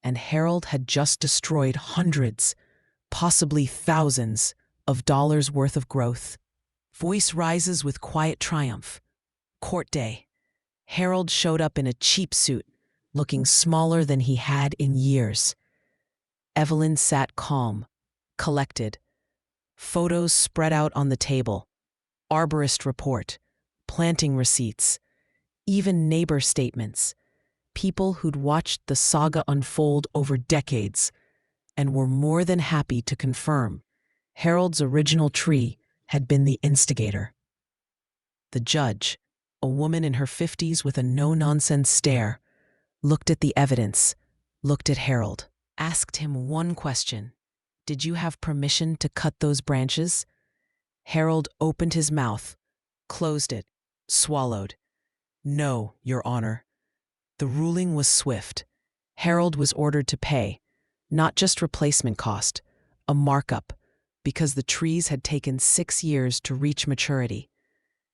and Harold had just destroyed hundreds, possibly thousands, of dollars worth of growth. Voice rises with quiet triumph. Court day. Harold showed up in a cheap suit, looking smaller than he had in years. Evelyn sat calm, collected. Photos spread out on the table. Arborist report, planting receipts, even neighbor statements. People who'd watched the saga unfold over decades and were more than happy to confirm Harold's original tree had been the instigator. The judge, a woman in her 50s with a no-nonsense stare, looked at the evidence, looked at Harold, asked him one question. "Did you have permission to cut those branches?" Harold opened his mouth, closed it, swallowed. "No, Your Honor." The ruling was swift. Harold was ordered to pay, not just replacement cost, a markup, because the trees had taken 6 years to reach maturity.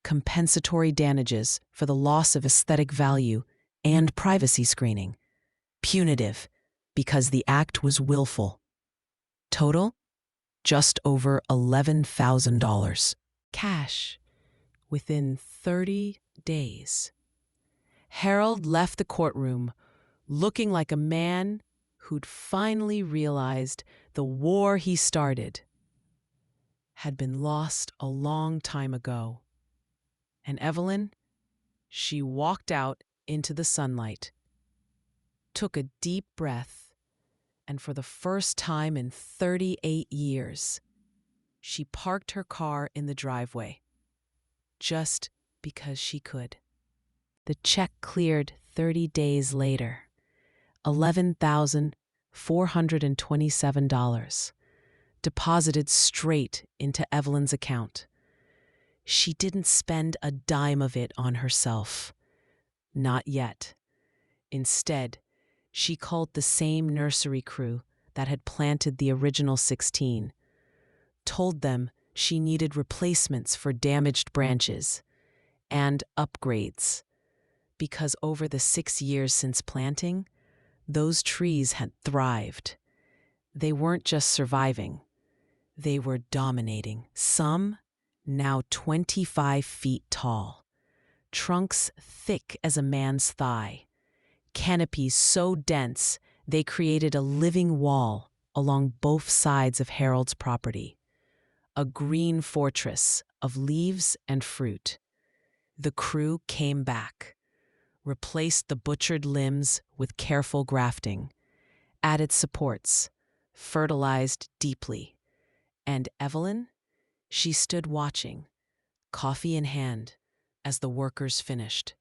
Compensatory damages for the loss of aesthetic value and privacy screening. Punitive, because the act was willful. Total? Just over $11,000. Cash. Within 30 days. Harold left the courtroom looking like a man who'd finally realized the war he started had been lost a long time ago. And Evelyn, She walked out into the sunlight, took a deep breath, and for the first time in 38 years, she parked her car in the driveway, just because she could. The check cleared 30 days later, $11,427, deposited straight into Evelyn's account. She didn't spend a dime of it on herself. Not yet. Instead, she called the same nursery crew that had planted the original 16, told them she needed replacements for damaged branches and upgrades, because over the 6 years since planting, those trees had thrived. They weren't just surviving, they were dominating. Some now 25 feet tall, trunks thick as a man's thigh, canopies so dense they created a living wall along both sides of Harold's property, a green fortress of leaves and fruit. The crew came back, replaced the butchered limbs with careful grafting, added supports, fertilized deeply. And Evelyn? She stood watching, coffee in hand, as the workers finished.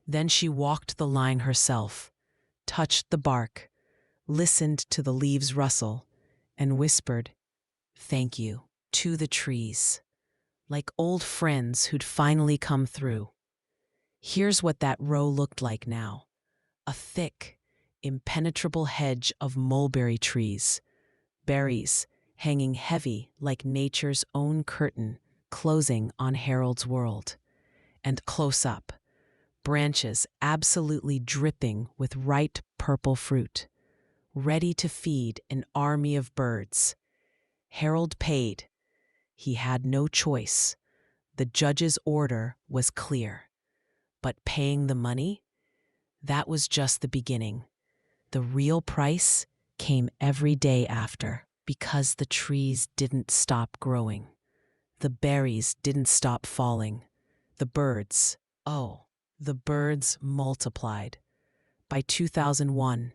Then she walked the line herself, touched the bark, listened to the leaves rustle, and whispered, "Thank you," to the trees, like old friends who'd finally come through. Here's what that row looked like now: a thick, impenetrable hedge of mulberry trees, berries hanging heavy like nature's own curtain closing on Harold's world. And close up, branches absolutely dripping with ripe purple fruit, ready to feed an army of birds. Harold paid. He had no choice. The judge's order was clear. But paying the money? That was just the beginning. The real price came every day after, because the trees didn't stop growing. The berries didn't stop falling. The birds, the birds multiplied. By 2001,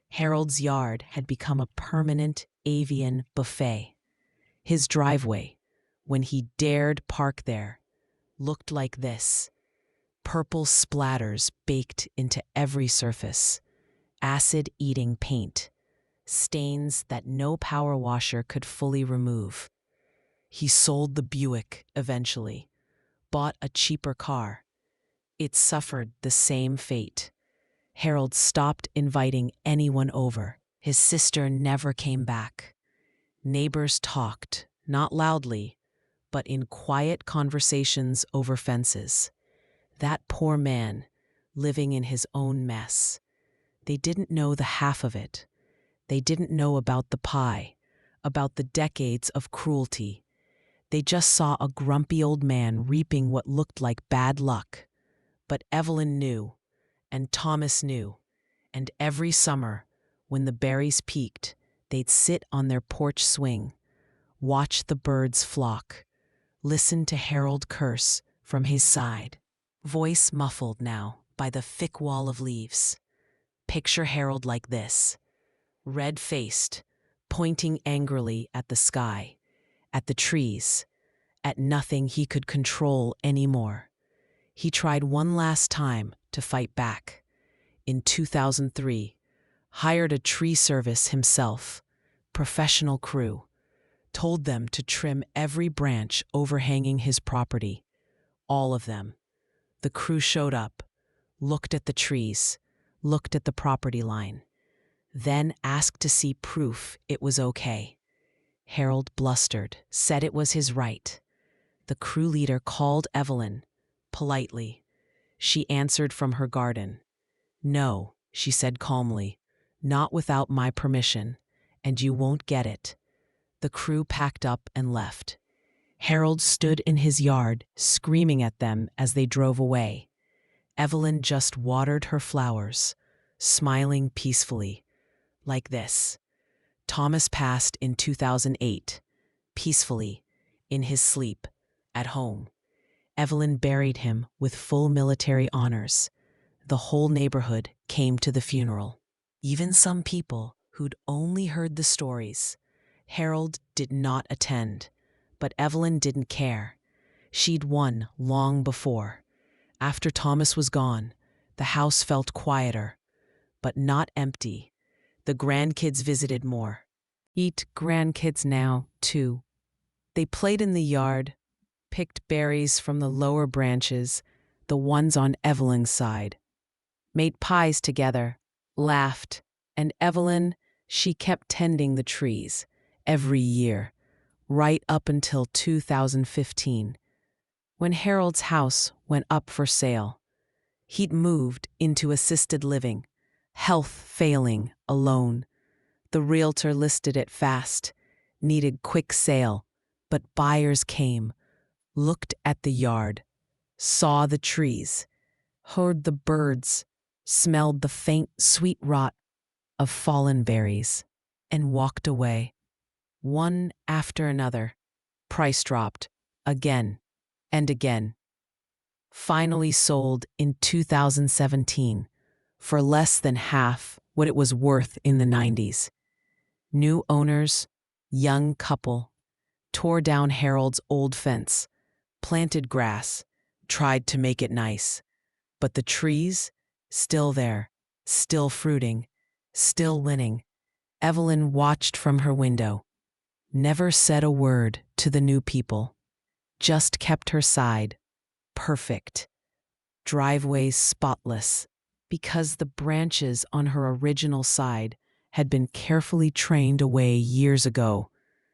Harold's yard had become a permanent avian buffet. His driveway, when he dared park there, looked like this: purple splatters baked into every surface, acid-eating paint, stains that no power washer could fully remove. He sold the Buick eventually, bought a cheaper car. It suffered the same fate. Harold stopped inviting anyone over. His sister never came back. Neighbors talked, not loudly, but in quiet conversations over fences. That poor man, living in his own mess. They didn't know the half of it. They didn't know about the pie, about the decades of cruelty. They just saw a grumpy old man reaping what looked like bad luck. But Evelyn knew, and Thomas knew, and every summer, when the berries peaked, they'd sit on their porch swing, watch the birds flock, listen to Harold curse from his side, voice muffled now by the thick wall of leaves. Picture Harold like this, red-faced, pointing angrily at the sky, at the trees, at nothing he could control anymore. He tried one last time to fight back. In 2003, hired a tree service himself, professional crew, told them to trim every branch overhanging his property, all of them. The crew showed up, looked at the trees, looked at the property line, then asked to see proof it was okay. Harold blustered, said it was his right. The crew leader called Evelyn, politely. She answered from her garden. "No," she said calmly, "not without my permission, and you won't get it." The crew packed up and left. Harold stood in his yard, screaming at them as they drove away. Evelyn just watered her flowers, smiling peacefully, like this. Thomas passed in 2008, peacefully, in his sleep, at home. Evelyn buried him with full military honors. The whole neighborhood came to the funeral. Even some people who'd only heard the stories. Harold did not attend, but Evelyn didn't care. She'd won long before. After Thomas was gone, the house felt quieter, but not empty. The grandkids visited more. Eat grandkids now, too. They played in the yard, picked berries from the lower branches, the ones on Evelyn's side, made pies together, laughed, and Evelyn, she kept tending the trees every year, right up until 2015, when Harold's house went up for sale. He'd moved into assisted living, health failing, alone. The realtor listed it fast, needed quick sale, but buyers came, looked at the yard, saw the trees, heard the birds, smelled the faint, sweet rot of fallen berries, and walked away. One after another, price dropped, again and again. Finally sold in 2017 for less than half what it was worth in the 90s. New owners, young couple, tore down Harold's old fence, planted grass, tried to make it nice. But the trees, still there, still fruiting, still winning. Evelyn watched from her window, never said a word to the new people, just kept her side, perfect, driveways spotless, because the branches on her original side had been carefully trained away years ago.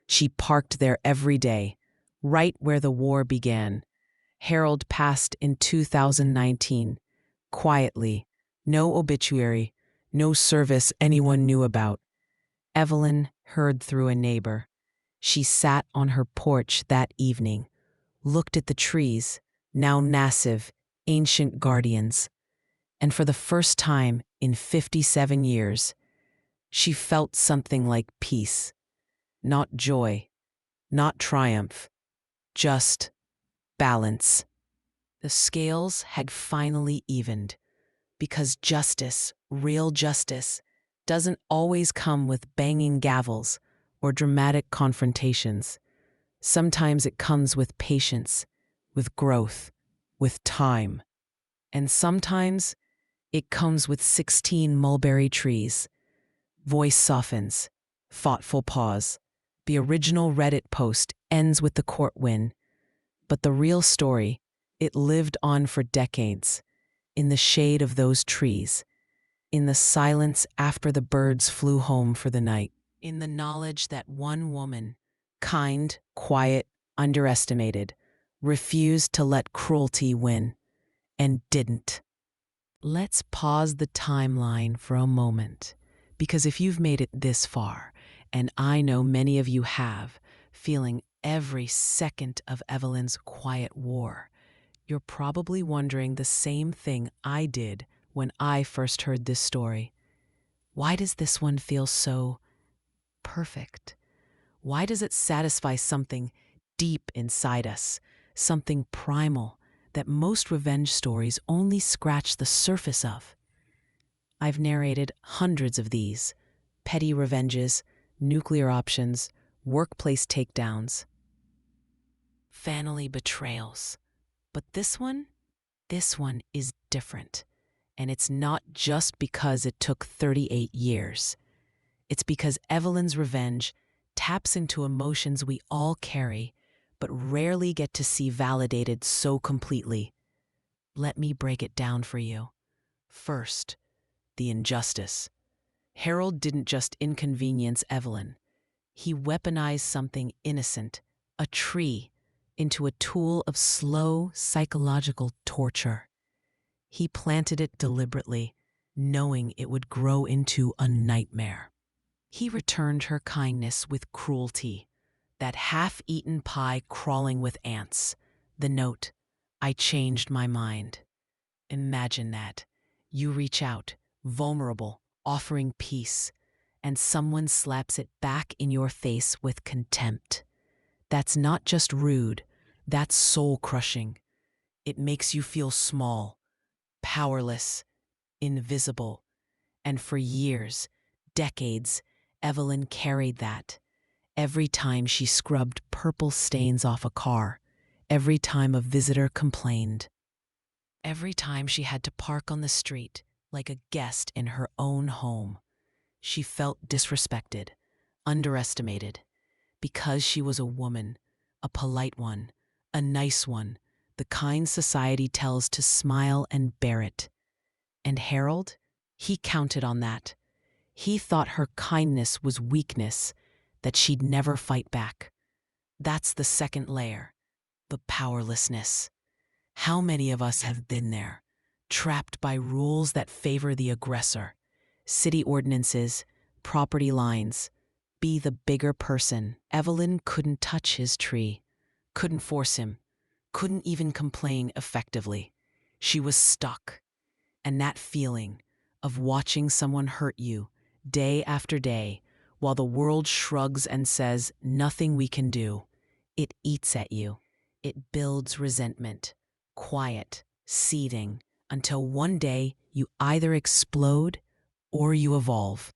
She parked there every day, right where the war began. Harold passed in 2019, quietly, no obituary, no service anyone knew about. Evelyn heard through a neighbor. She sat on her porch that evening, looked at the trees, now massive, ancient guardians, and for the first time in 57 years, she felt something like peace. Not joy, not triumph, just balance. The scales had finally evened, because justice, real justice, doesn't always come with banging gavels or dramatic confrontations. Sometimes it comes with patience, with growth, with time. And sometimes it comes with 16 mulberry trees. Voice softens, thoughtful pause. The original Reddit post ends with the court win. But the real story, it lived on for decades, in the shade of those trees, in the silence after the birds flew home for the night, in the knowledge that one woman, kind, quiet, underestimated, refused to let cruelty win, and didn't. Let's pause the timeline for a moment, because if you've made it this far, and I know many of you have, feeling every second of Evelyn's quiet war, you're probably wondering the same thing I did when I first heard this story. Why does this one feel so perfect? Why does it satisfy something deep inside us, something primal that most revenge stories only scratch the surface of? I've narrated hundreds of these: petty revenges, nuclear options, workplace takedowns, family betrayals. But this one is different. And it's not just because it took 38 years. It's because Evelyn's revenge taps into emotions we all carry, but rarely get to see validated so completely. Let me break it down for you. First, the injustice. Harold didn't just inconvenience Evelyn. He weaponized something innocent, a tree, into a tool of slow psychological torture. He planted it deliberately, knowing it would grow into a nightmare. He returned her kindness with cruelty, that half-eaten pie crawling with ants, the note, "I changed my mind." Imagine that. You reach out, vulnerable, offering peace, and someone slaps it back in your face with contempt. That's not just rude, that's soul-crushing. It makes you feel small, powerless, invisible. And for years, decades, Evelyn carried that. Every time she scrubbed purple stains off a car, every time a visitor complained, every time she had to park on the street like a guest in her own home, she felt disrespected, underestimated, because she was a woman, a polite one, a nice one, the kind society tells to smile and bear it. And Harold? He counted on that. He thought her kindness was weakness, that she'd never fight back. That's the second layer, the powerlessness. How many of us have been there, trapped by rules that favor the aggressor? City ordinances, property lines. Be the bigger person. Evelyn couldn't touch his tree, couldn't force him, couldn't even complain effectively. She was stuck. And that feeling of watching someone hurt you day after day while the world shrugs and says nothing we can do, it eats at you. It builds resentment, quiet, seething, until one day you either explode or you evolve.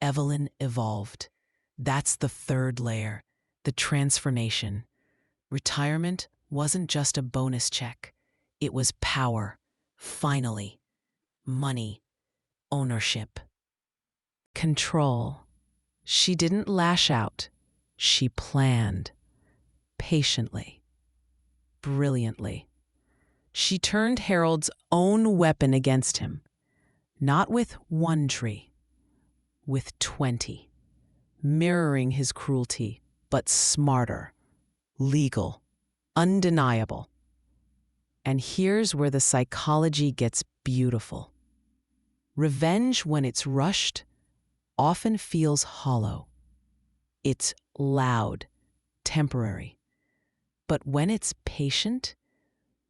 Evelyn evolved. That's the third layer, the transformation. Retirement wasn't just a bonus check. It was power, finally. Money, ownership, control. She didn't lash out. She planned, patiently, brilliantly. She turned Harold's own weapon against him, not with one tree, with 20, mirroring his cruelty, but smarter, legal, undeniable. And here's where the psychology gets beautiful. Revenge, when it's rushed, often feels hollow. It's loud, temporary. But when it's patient,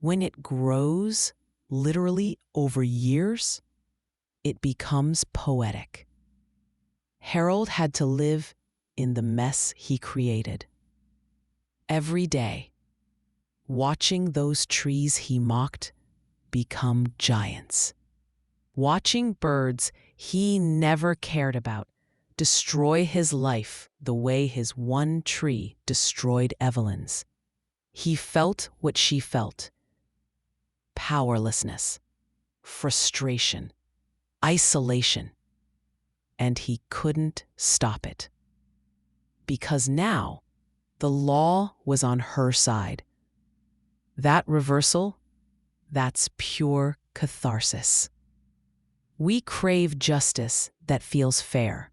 when it grows, literally over years, it becomes poetic. Harold had to live in the mess he created. Every day, watching those trees he mocked become giants. Watching birds he never cared about destroy his life the way his one tree destroyed Evelyn's. He felt what she felt: powerlessness, frustration, isolation. And he couldn't stop it. Because now, the law was on her side. That reversal, that's pure catharsis. We crave justice that feels fair,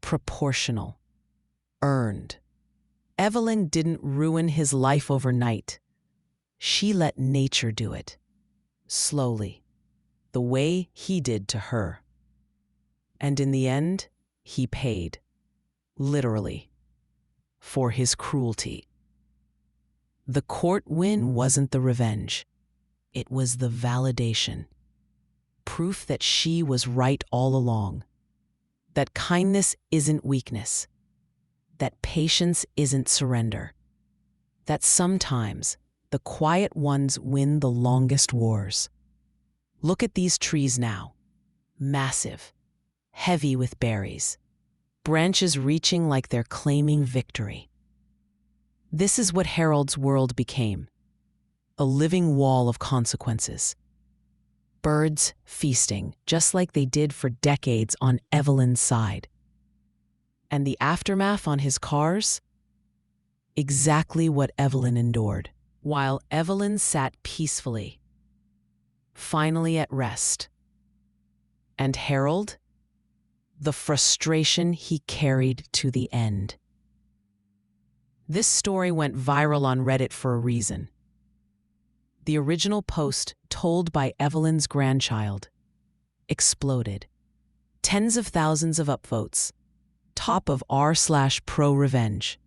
proportional, earned. Evelyn didn't ruin his life overnight. She let nature do it, slowly, the way he did to her. And in the end, he paid, literally, for his cruelty. The court win wasn't the revenge. It was the validation. Proof that she was right all along. That kindness isn't weakness. That patience isn't surrender. That sometimes the quiet ones win the longest wars. Look at these trees now. Massive, heavy with berries, branches reaching like they're claiming victory. This is what Harold's world became: a living wall of consequences. Birds feasting, just like they did for decades on Evelyn's side. And the aftermath on his cars? Exactly what Evelyn endured, while Evelyn sat peacefully, finally at rest. And Harold? The frustration he carried to the end. This story went viral on Reddit for a reason. The original post, told by Evelyn's grandchild, exploded. Tens of thousands of upvotes. Top of r/pro revenge.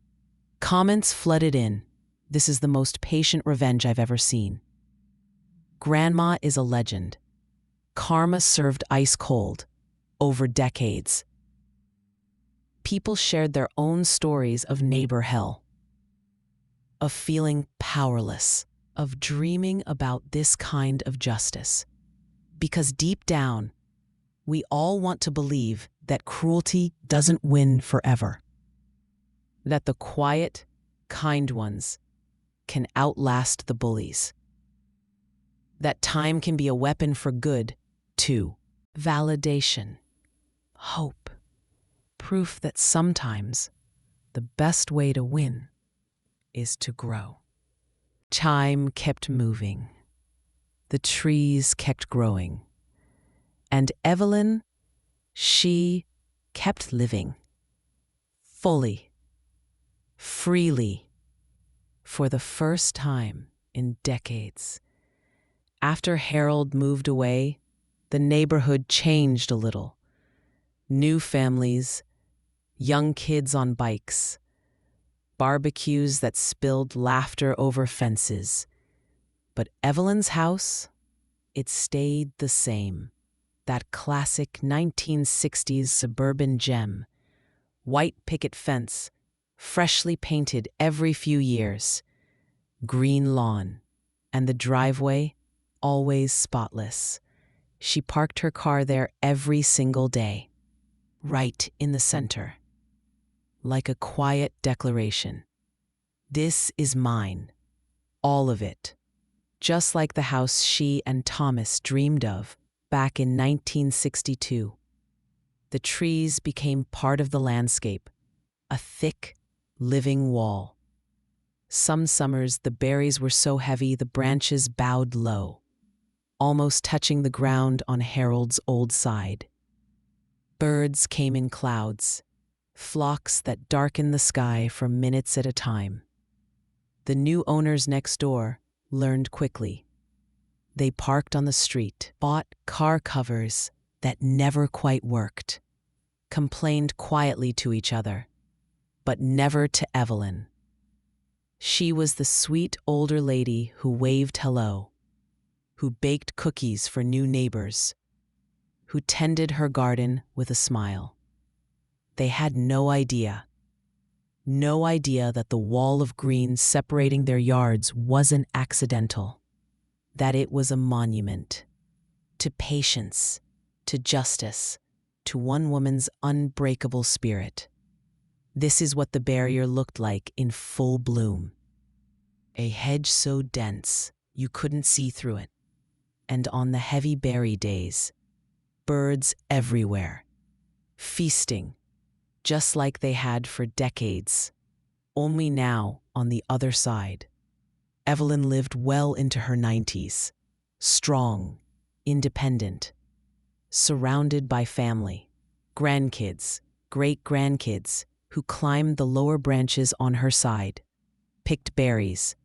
Comments flooded in. This is the most patient revenge I've ever seen. Grandma is a legend. Karma served ice cold, over decades. People shared their own stories of neighbor hell, of feeling powerless, of dreaming about this kind of justice. Because deep down, we all want to believe that cruelty doesn't win forever. That the quiet, kind ones can outlast the bullies. That time can be a weapon for good, too. Validation, hope, proof that sometimes the best way to win is to grow. Time kept moving. The trees kept growing. And Evelyn, she kept living. Fully, freely, for the first time in decades. After Harold moved away, the neighborhood changed a little. New families, young kids on bikes, barbecues that spilled laughter over fences. But Evelyn's house, it stayed the same. That classic 1960s suburban gem. White picket fence, freshly painted every few years. Green lawn, and the driveway always spotless. She parked her car there every single day, right in the center, like a quiet declaration. This is mine, all of it, just like the house she and Thomas dreamed of back in 1962. The trees became part of the landscape, a thick, living wall. Some summers the berries were so heavy the branches bowed low, almost touching the ground on Harold's old side. Birds came in clouds, flocks that darkened the sky for minutes at a time. The new owners next door learned quickly. They parked on the street, bought car covers that never quite worked, complained quietly to each other, but never to Evelyn. She was the sweet older lady who waved hello, who baked cookies for new neighbors, who tended her garden with a smile. They had no idea that the wall of green separating their yards wasn't accidental, that it was a monument to patience, to justice, to one woman's unbreakable spirit. This is what the barrier looked like in full bloom. A hedge so dense you couldn't see through it, and on the heavy berry days, birds everywhere, feasting, just like they had for decades. Only now, on the other side, Evelyn lived well into her 90s, strong, independent, surrounded by family, grandkids, great-grandkids, who climbed the lower branches on her side, picked berries,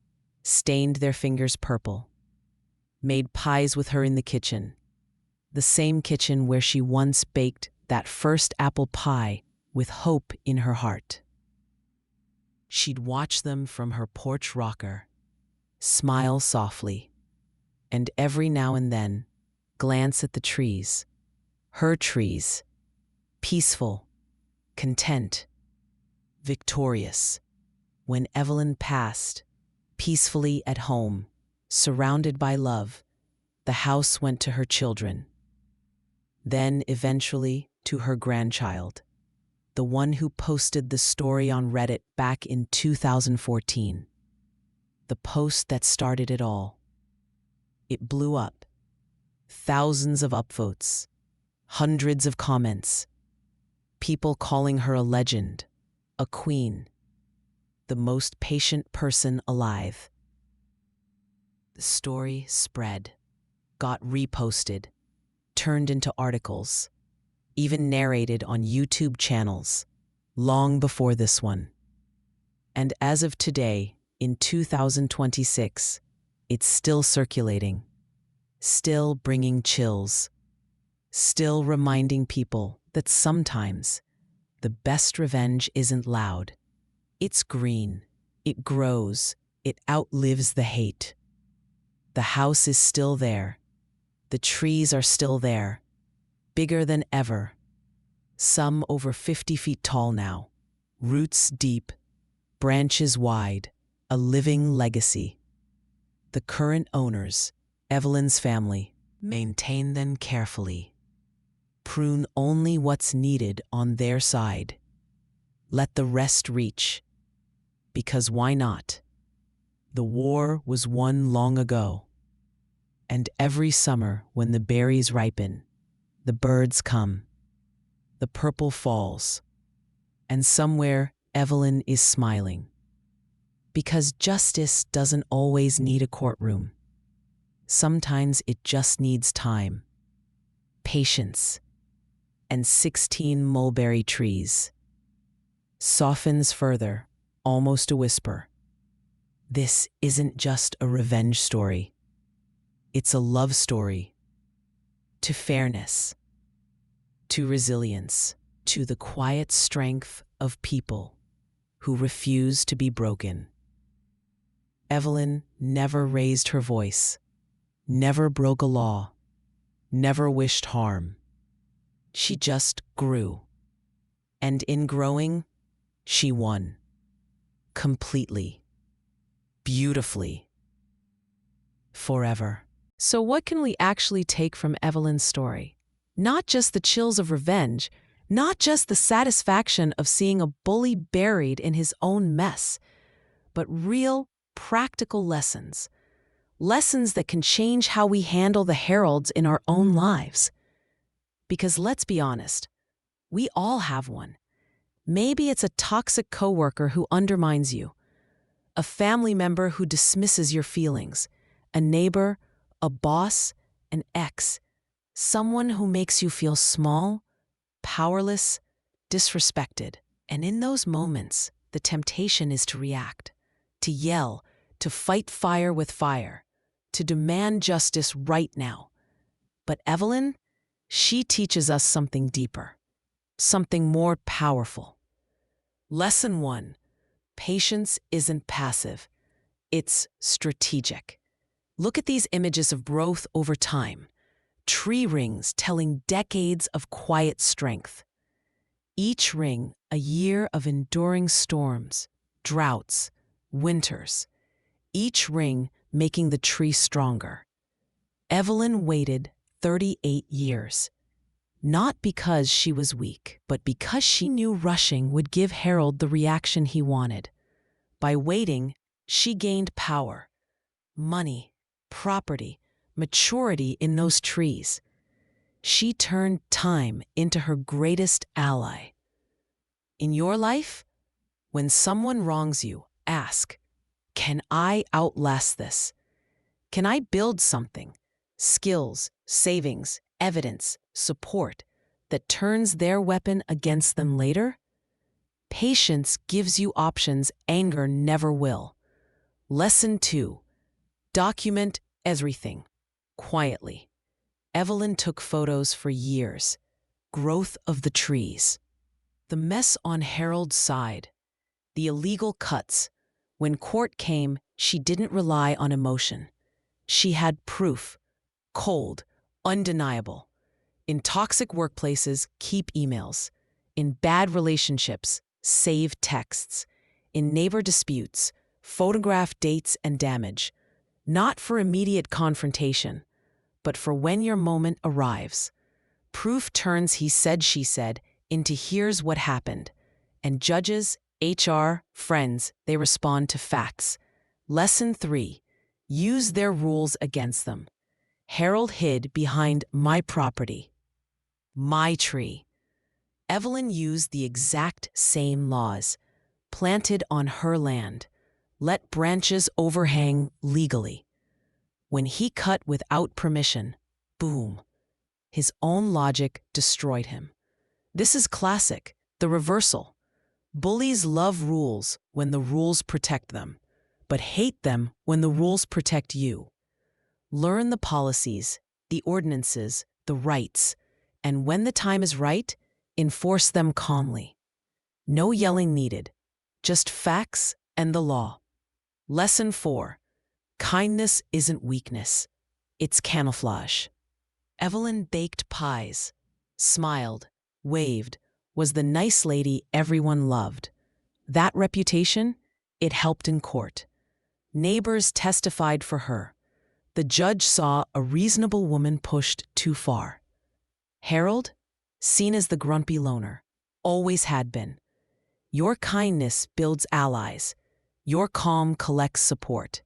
stained their fingers purple, made pies with her in the kitchen, the same kitchen where she once baked that first apple pie with hope in her heart. She'd watch them from her porch rocker, smile softly, and every now and then glance at the trees, her trees, peaceful, content, victorious. When Evelyn passed, peacefully at home, surrounded by love, the house went to her children. Then, eventually, to her grandchild, the one who posted the story on Reddit back in 2014. The post that started it all. It blew up. Thousands of upvotes, hundreds of comments, people calling her a legend, a queen, the most patient person alive. The story spread, got reposted, turned into articles, even narrated on YouTube channels, long before this one. And as of today, in 2026, it's still circulating, still bringing chills, still reminding people that sometimes the best revenge isn't loud. It's green, it grows, it outlives the hate. The house is still there, the trees are still there, bigger than ever, some over 50 feet tall now, roots deep, branches wide, a living legacy. The current owners, Evelyn's family, maintain them carefully. Prune only what's needed on their side. Let the rest reach. Because why not? The war was won long ago. And every summer when the berries ripen, the birds come, the purple falls, and somewhere Evelyn is smiling. Because justice doesn't always need a courtroom. Sometimes it just needs time, patience, and 16 mulberry trees. Softens further, almost a whisper. This isn't just a revenge story. It's a love story. To fairness, to resilience, to the quiet strength of people who refuse to be broken. Evelyn never raised her voice, never broke a law, never wished harm. She just grew. And in growing, she won. Completely. Beautifully. Forever. So what can we actually take from Evelyn's story? Not just the chills of revenge, not just the satisfaction of seeing a bully buried in his own mess, but real, practical lessons. Lessons that can change how we handle the heralds in our own lives. Because let's be honest, we all have one. Maybe it's a toxic coworker who undermines you, a family member who dismisses your feelings, a neighbor, a boss, an ex, someone who makes you feel small, powerless, disrespected. And in those moments, the temptation is to react, to yell, to fight fire with fire, to demand justice right now. But Evelyn, she teaches us something deeper, something more powerful. Lesson 1. Patience isn't passive, it's strategic. Look at these images of growth over time. Tree rings telling decades of quiet strength. Each ring a year of enduring storms, droughts, winters. Each ring making the tree stronger. Evelyn waited 38 years. Not because she was weak, but because she knew rushing would give Harold the reaction he wanted. By waiting, she gained power, money, property, maturity in those trees. She turned time into her greatest ally. In your life, when someone wrongs you, ask, can I outlast this? Can I build something, skills, savings, evidence, support, that turns their weapon against them later? Patience gives you options anger never will. Lesson 2. Document everything, quietly. Evelyn took photos for years. Growth of the trees. The mess on Harold's side. The illegal cuts. When court came, she didn't rely on emotion. She had proof. Cold, undeniable. In toxic workplaces, keep emails. In bad relationships, save texts. In neighbor disputes, photograph dates and damage. Not for immediate confrontation, but for when your moment arrives. Proof turns he said, she said, into here's what happened. And judges, HR, friends, they respond to facts. Lesson 3. Use their rules against them. Harold hid behind my property. My tree. Evelyn used the exact same laws. Planted on her land. Let branches overhang legally. When he cut without permission, boom. His own logic destroyed him. This is classic, the reversal. Bullies love rules when the rules protect them, but hate them when the rules protect you. Learn the policies, the ordinances, the rights, and when the time is right, enforce them calmly. No yelling needed, just facts and the law. Lesson 4. Kindness isn't weakness, it's camouflage. Evelyn baked pies, smiled, waved, was the nice lady everyone loved. That reputation, it helped in court. Neighbors testified for her. The judge saw a reasonable woman pushed too far. Harold, seen as the grumpy loner, always had been. Your kindness builds allies. Your calm collects support.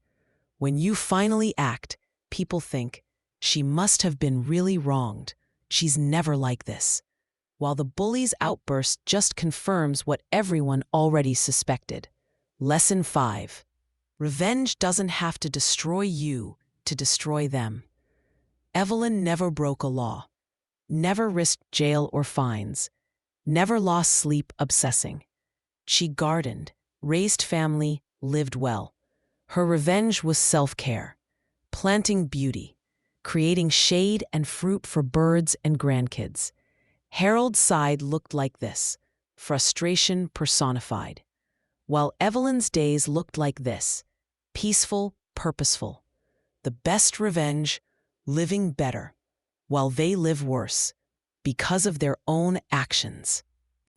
When you finally act, people think, she must have been really wronged. She's never like this. While the bully's outburst just confirms what everyone already suspected. Lesson 5. Revenge doesn't have to destroy you to destroy them. Evelyn never broke a law, never risked jail or fines, never lost sleep obsessing. She gardened, raised family, lived well. Her revenge was self-care, planting beauty, creating shade and fruit for birds and grandkids. Harold's side looked like this, frustration personified, while Evelyn's days looked like this, peaceful, purposeful. The best revenge, living better, while they live worse, because of their own actions.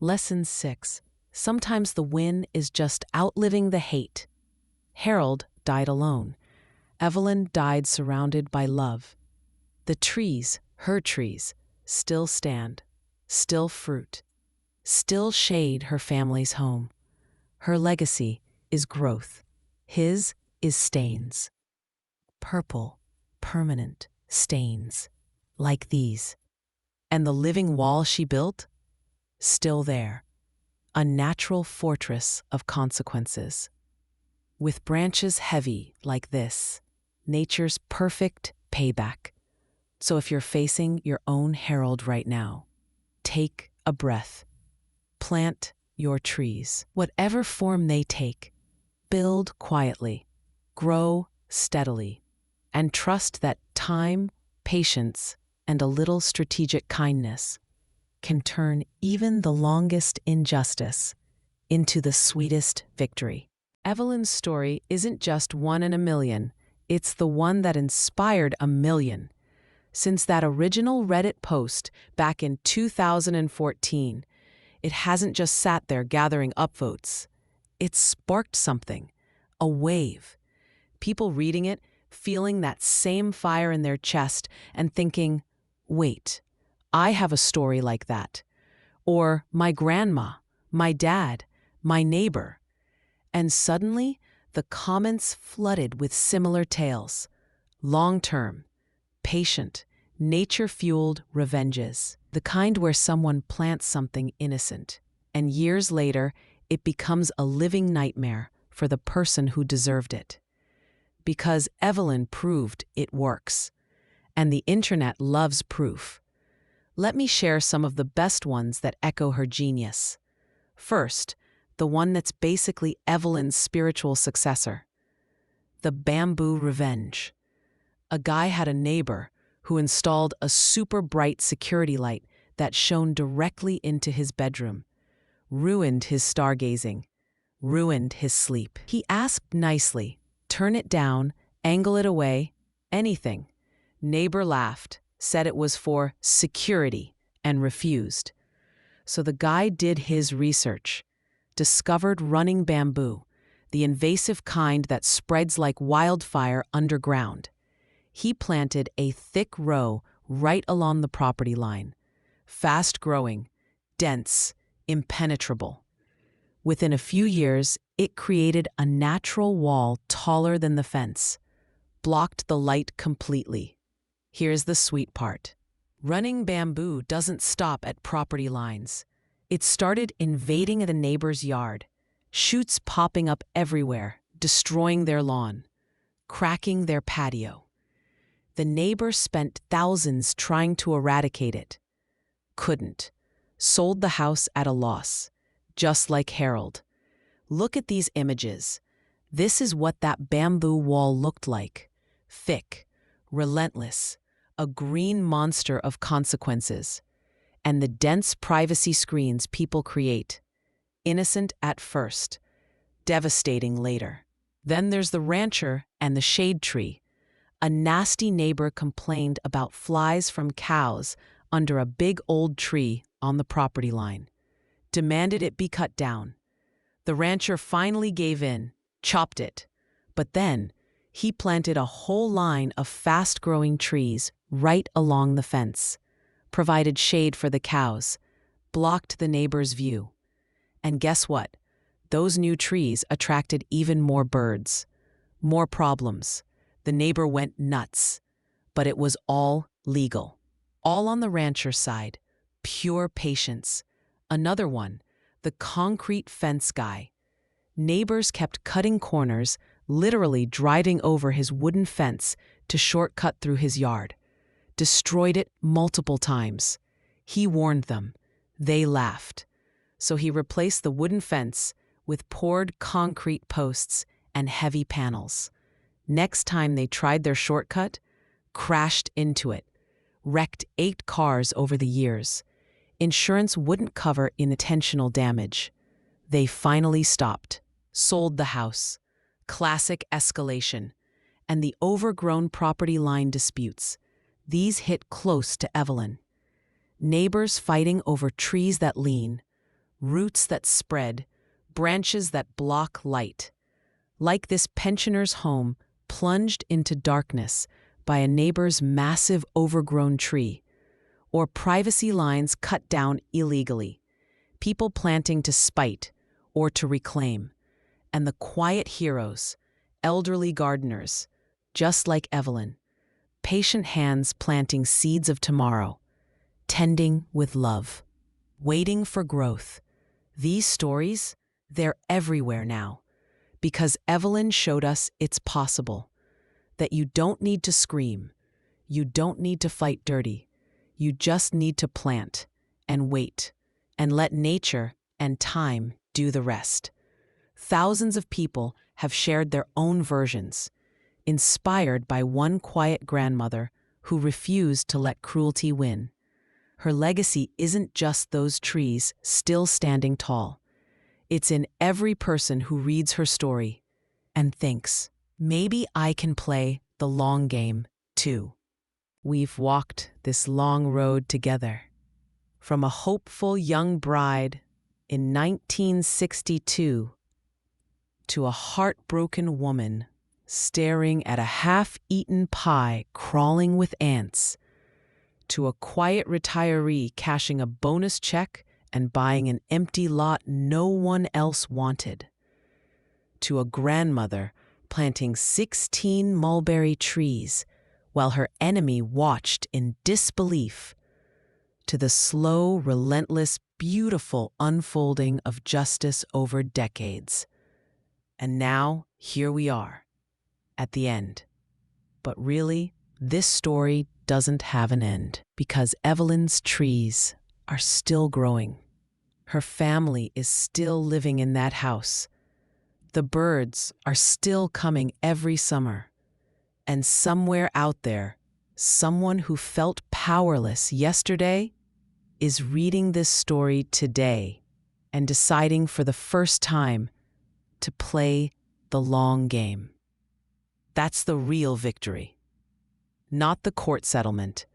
Lesson 6. Sometimes the win is just outliving the hate. Harold died alone. Evelyn died surrounded by love. The trees, her trees, still stand, still fruit, still shade her family's home. Her legacy is growth. His is stains. Purple, permanent stains, like these. And the living wall she built? Still there. A natural fortress of consequences. With branches heavy like this, nature's perfect payback. So if you're facing your own Harold right now, take a breath. Plant your trees. Whatever form they take, build quietly, grow steadily, and trust that time, patience, and a little strategic kindness can turn even the longest injustice into the sweetest victory. Evelyn's story isn't just one in a million, it's the one that inspired a million. Since that original Reddit post back in 2014, it hasn't just sat there gathering upvotes. It's sparked something, a wave. People reading it, feeling that same fire in their chest and thinking, wait, I have a story like that. Or my grandma, my dad, my neighbor. And suddenly, the comments flooded with similar tales. Long-term, patient, nature-fueled revenges. The kind where someone plants something innocent, and years later, it becomes a living nightmare for the person who deserved it. Because Evelyn proved it works, and the internet loves proof. Let me share some of the best ones that echo her genius. First, the one that's basically Evelyn's spiritual successor. The bamboo revenge. A guy had a neighbor who installed a super bright security light that shone directly into his bedroom. Ruined his stargazing. Ruined his sleep. He asked nicely, turn it down, angle it away, anything. Neighbor laughed, said it was for security, and refused. So the guy did his research, discovered running bamboo, the invasive kind that spreads like wildfire underground. He planted a thick row right along the property line. Fast-growing, dense, impenetrable. Within a few years, it created a natural wall taller than the fence, blocked the light completely. Here's the sweet part. Running bamboo doesn't stop at property lines. It started invading the neighbor's yard, shoots popping up everywhere, destroying their lawn, cracking their patio. The neighbor spent thousands trying to eradicate it. Couldn't. Sold the house at a loss, just like Harold. Look at these images. This is what that bamboo wall looked like. Thick, relentless, a green monster of consequences. And the dense privacy screens people create. Innocent at first, devastating later. Then there's the rancher and the shade tree. A nasty neighbor complained about flies from cows under a big old tree on the property line. Demanded it be cut down. The rancher finally gave in, chopped it, But then, he planted a whole line of fast-growing trees right along the fence, provided shade for the cows, blocked the neighbor's view. And guess what? Those new trees attracted even more birds, more problems. The neighbor went nuts. But it was all legal. All on the rancher's side. Pure patience. Another one, the concrete fence guy. Neighbors kept cutting corners, literally driving over his wooden fence to shortcut through his yard. Destroyed it multiple times. He warned them. They laughed. So he replaced the wooden fence with poured concrete posts and heavy panels. Next time they tried their shortcut, crashed into it, wrecked 8 cars over the years. Insurance wouldn't cover intentional damage. They finally stopped, sold the house. Classic escalation. And the overgrown property line disputes. These hit close to Evelyn. Neighbors fighting over trees that lean, roots that spread, branches that block light. Like this pensioner's home plunged into darkness by a neighbor's massive overgrown tree, or privacy lines cut down illegally, people planting to spite or to reclaim, and the quiet heroes, elderly gardeners, just like Evelyn, patient hands planting seeds of tomorrow, tending with love, waiting for growth. These stories, they're everywhere now, because Evelyn showed us it's possible. That you don't need to scream, you don't need to fight dirty, you just need to plant and wait and let nature and time do the rest. Thousands of people have shared their own versions, inspired by one quiet grandmother who refused to let cruelty win. Her legacy isn't just those trees still standing tall. It's in every person who reads her story and thinks, maybe I can play the long game, too. We've walked this long road together. From a hopeful young bride in 1962 to a heartbroken woman staring at a half-eaten pie crawling with ants, to a quiet retiree cashing a bonus check and buying an empty lot no one else wanted, to a grandmother planting 16 mulberry trees while her enemy watched in disbelief, to the slow, relentless, beautiful unfolding of justice over decades. And now, here we are, at the end. But really, this story doesn't have an end, because Evelyn's trees are still growing. Her family is still living in that house. The birds are still coming every summer. And somewhere out there, someone who felt powerless yesterday is reading this story today and deciding for the first time to play the long game. That's the real victory. Not the court settlement,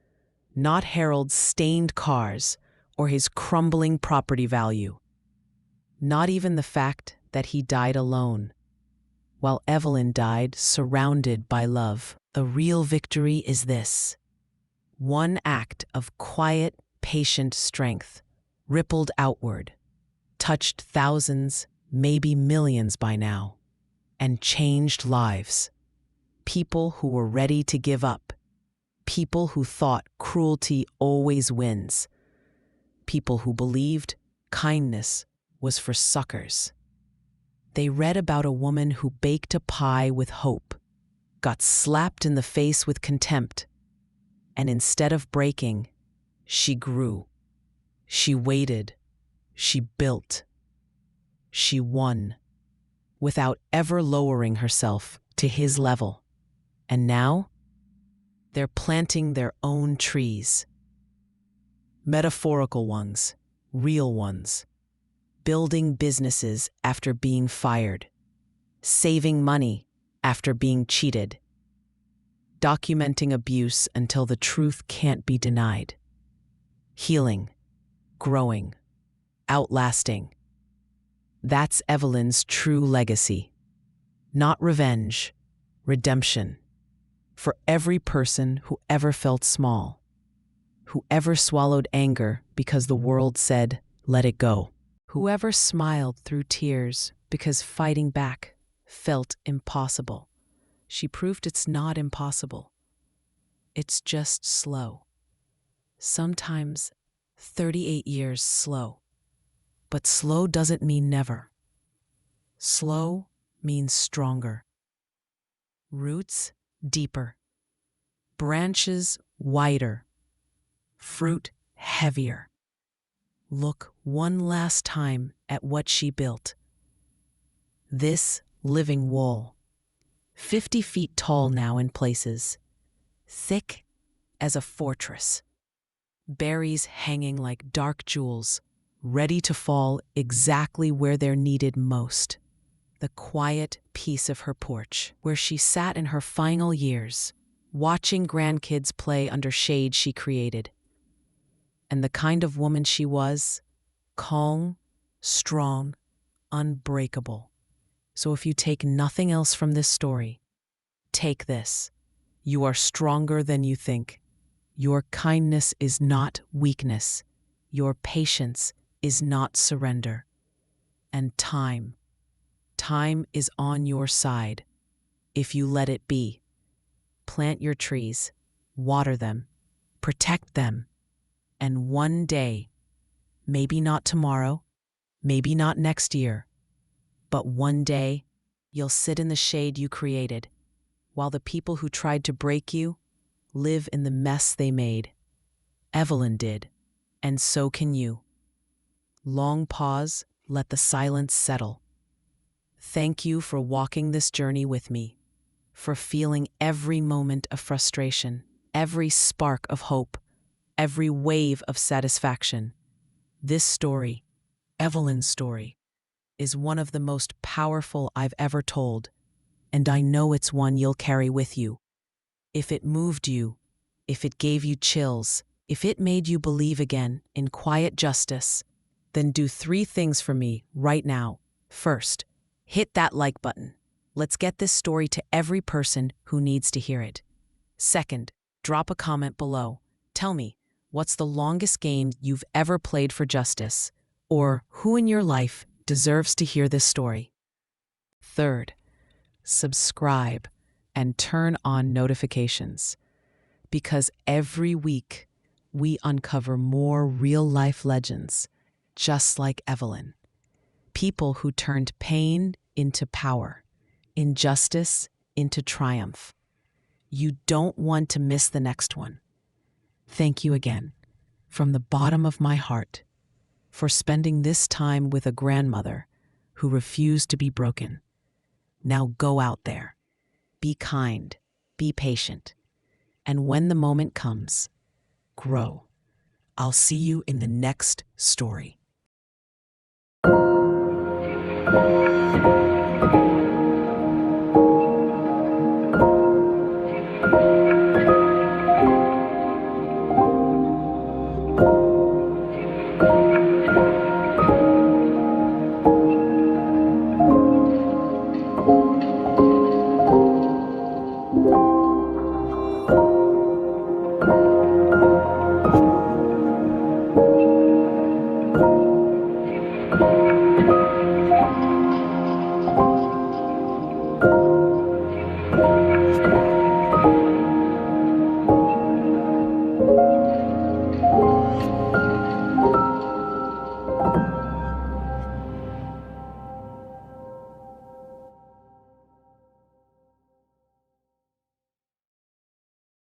not Harold's stained cars or his crumbling property value. Not even the fact that he died alone, while Evelyn died surrounded by love. The real victory is this: one act of quiet, patient strength, rippled outward, touched thousands, maybe millions by now, and changed lives. People who were ready to give up. People who thought cruelty always wins. People who believed kindness was for suckers. They read about a woman who baked a pie with hope, got slapped in the face with contempt, and instead of breaking, she grew. She waited. She built. She won, without ever lowering herself to his level. And now, they're planting their own trees. Metaphorical ones, real ones. Building businesses after being fired. Saving money after being cheated. Documenting abuse until the truth can't be denied. Healing, growing, outlasting. That's Evelyn's true legacy. Not revenge, redemption. For every person who ever felt small, who ever swallowed anger because the world said, let it go. Whoever smiled through tears because fighting back felt impossible. She proved it's not impossible. It's just slow. Sometimes 38 years slow. But slow doesn't mean never. Slow means stronger. Roots deeper. Branches wider. Fruit heavier. Look one last time at what she built. This living wall, 50 feet tall now in places, thick as a fortress. Berries hanging like dark jewels, ready to fall exactly where they're needed most. The quiet peace of her porch, where she sat in her final years, watching grandkids play under shade she created. And the kind of woman she was, calm, strong, unbreakable. So if you take nothing else from this story, take this. You are stronger than you think. Your kindness is not weakness. Your patience is not surrender. And time is on your side if you let it be. Plant your trees, water them, protect them, and one day, maybe not tomorrow, maybe not next year, but one day, you'll sit in the shade you created, while the people who tried to break you live in the mess they made. Evelyn did, and so can you. Long pause, let the silence settle. Thank you for walking this journey with me, for feeling every moment of frustration, every spark of hope, every wave of satisfaction. This story, Evelyn's story, is one of the most powerful I've ever told, and I know it's one you'll carry with you. If it moved you, if it gave you chills, if it made you believe again in quiet justice, then do 3 things for me right now. First, hit that like button. Let's get this story to every person who needs to hear it. Second, drop a comment below. Tell me, what's the longest game you've ever played for justice? Or who in your life deserves to hear this story? Third, subscribe and turn on notifications, because every week we uncover more real-life legends, just like Evelyn. People who turned pain into power, injustice into triumph. You don't want to miss the next one. Thank you again, from the bottom of my heart, for spending this time with a grandmother who refused to be broken. Now go out there. Be kind, be patient, and when the moment comes, grow. I'll see you in the next story.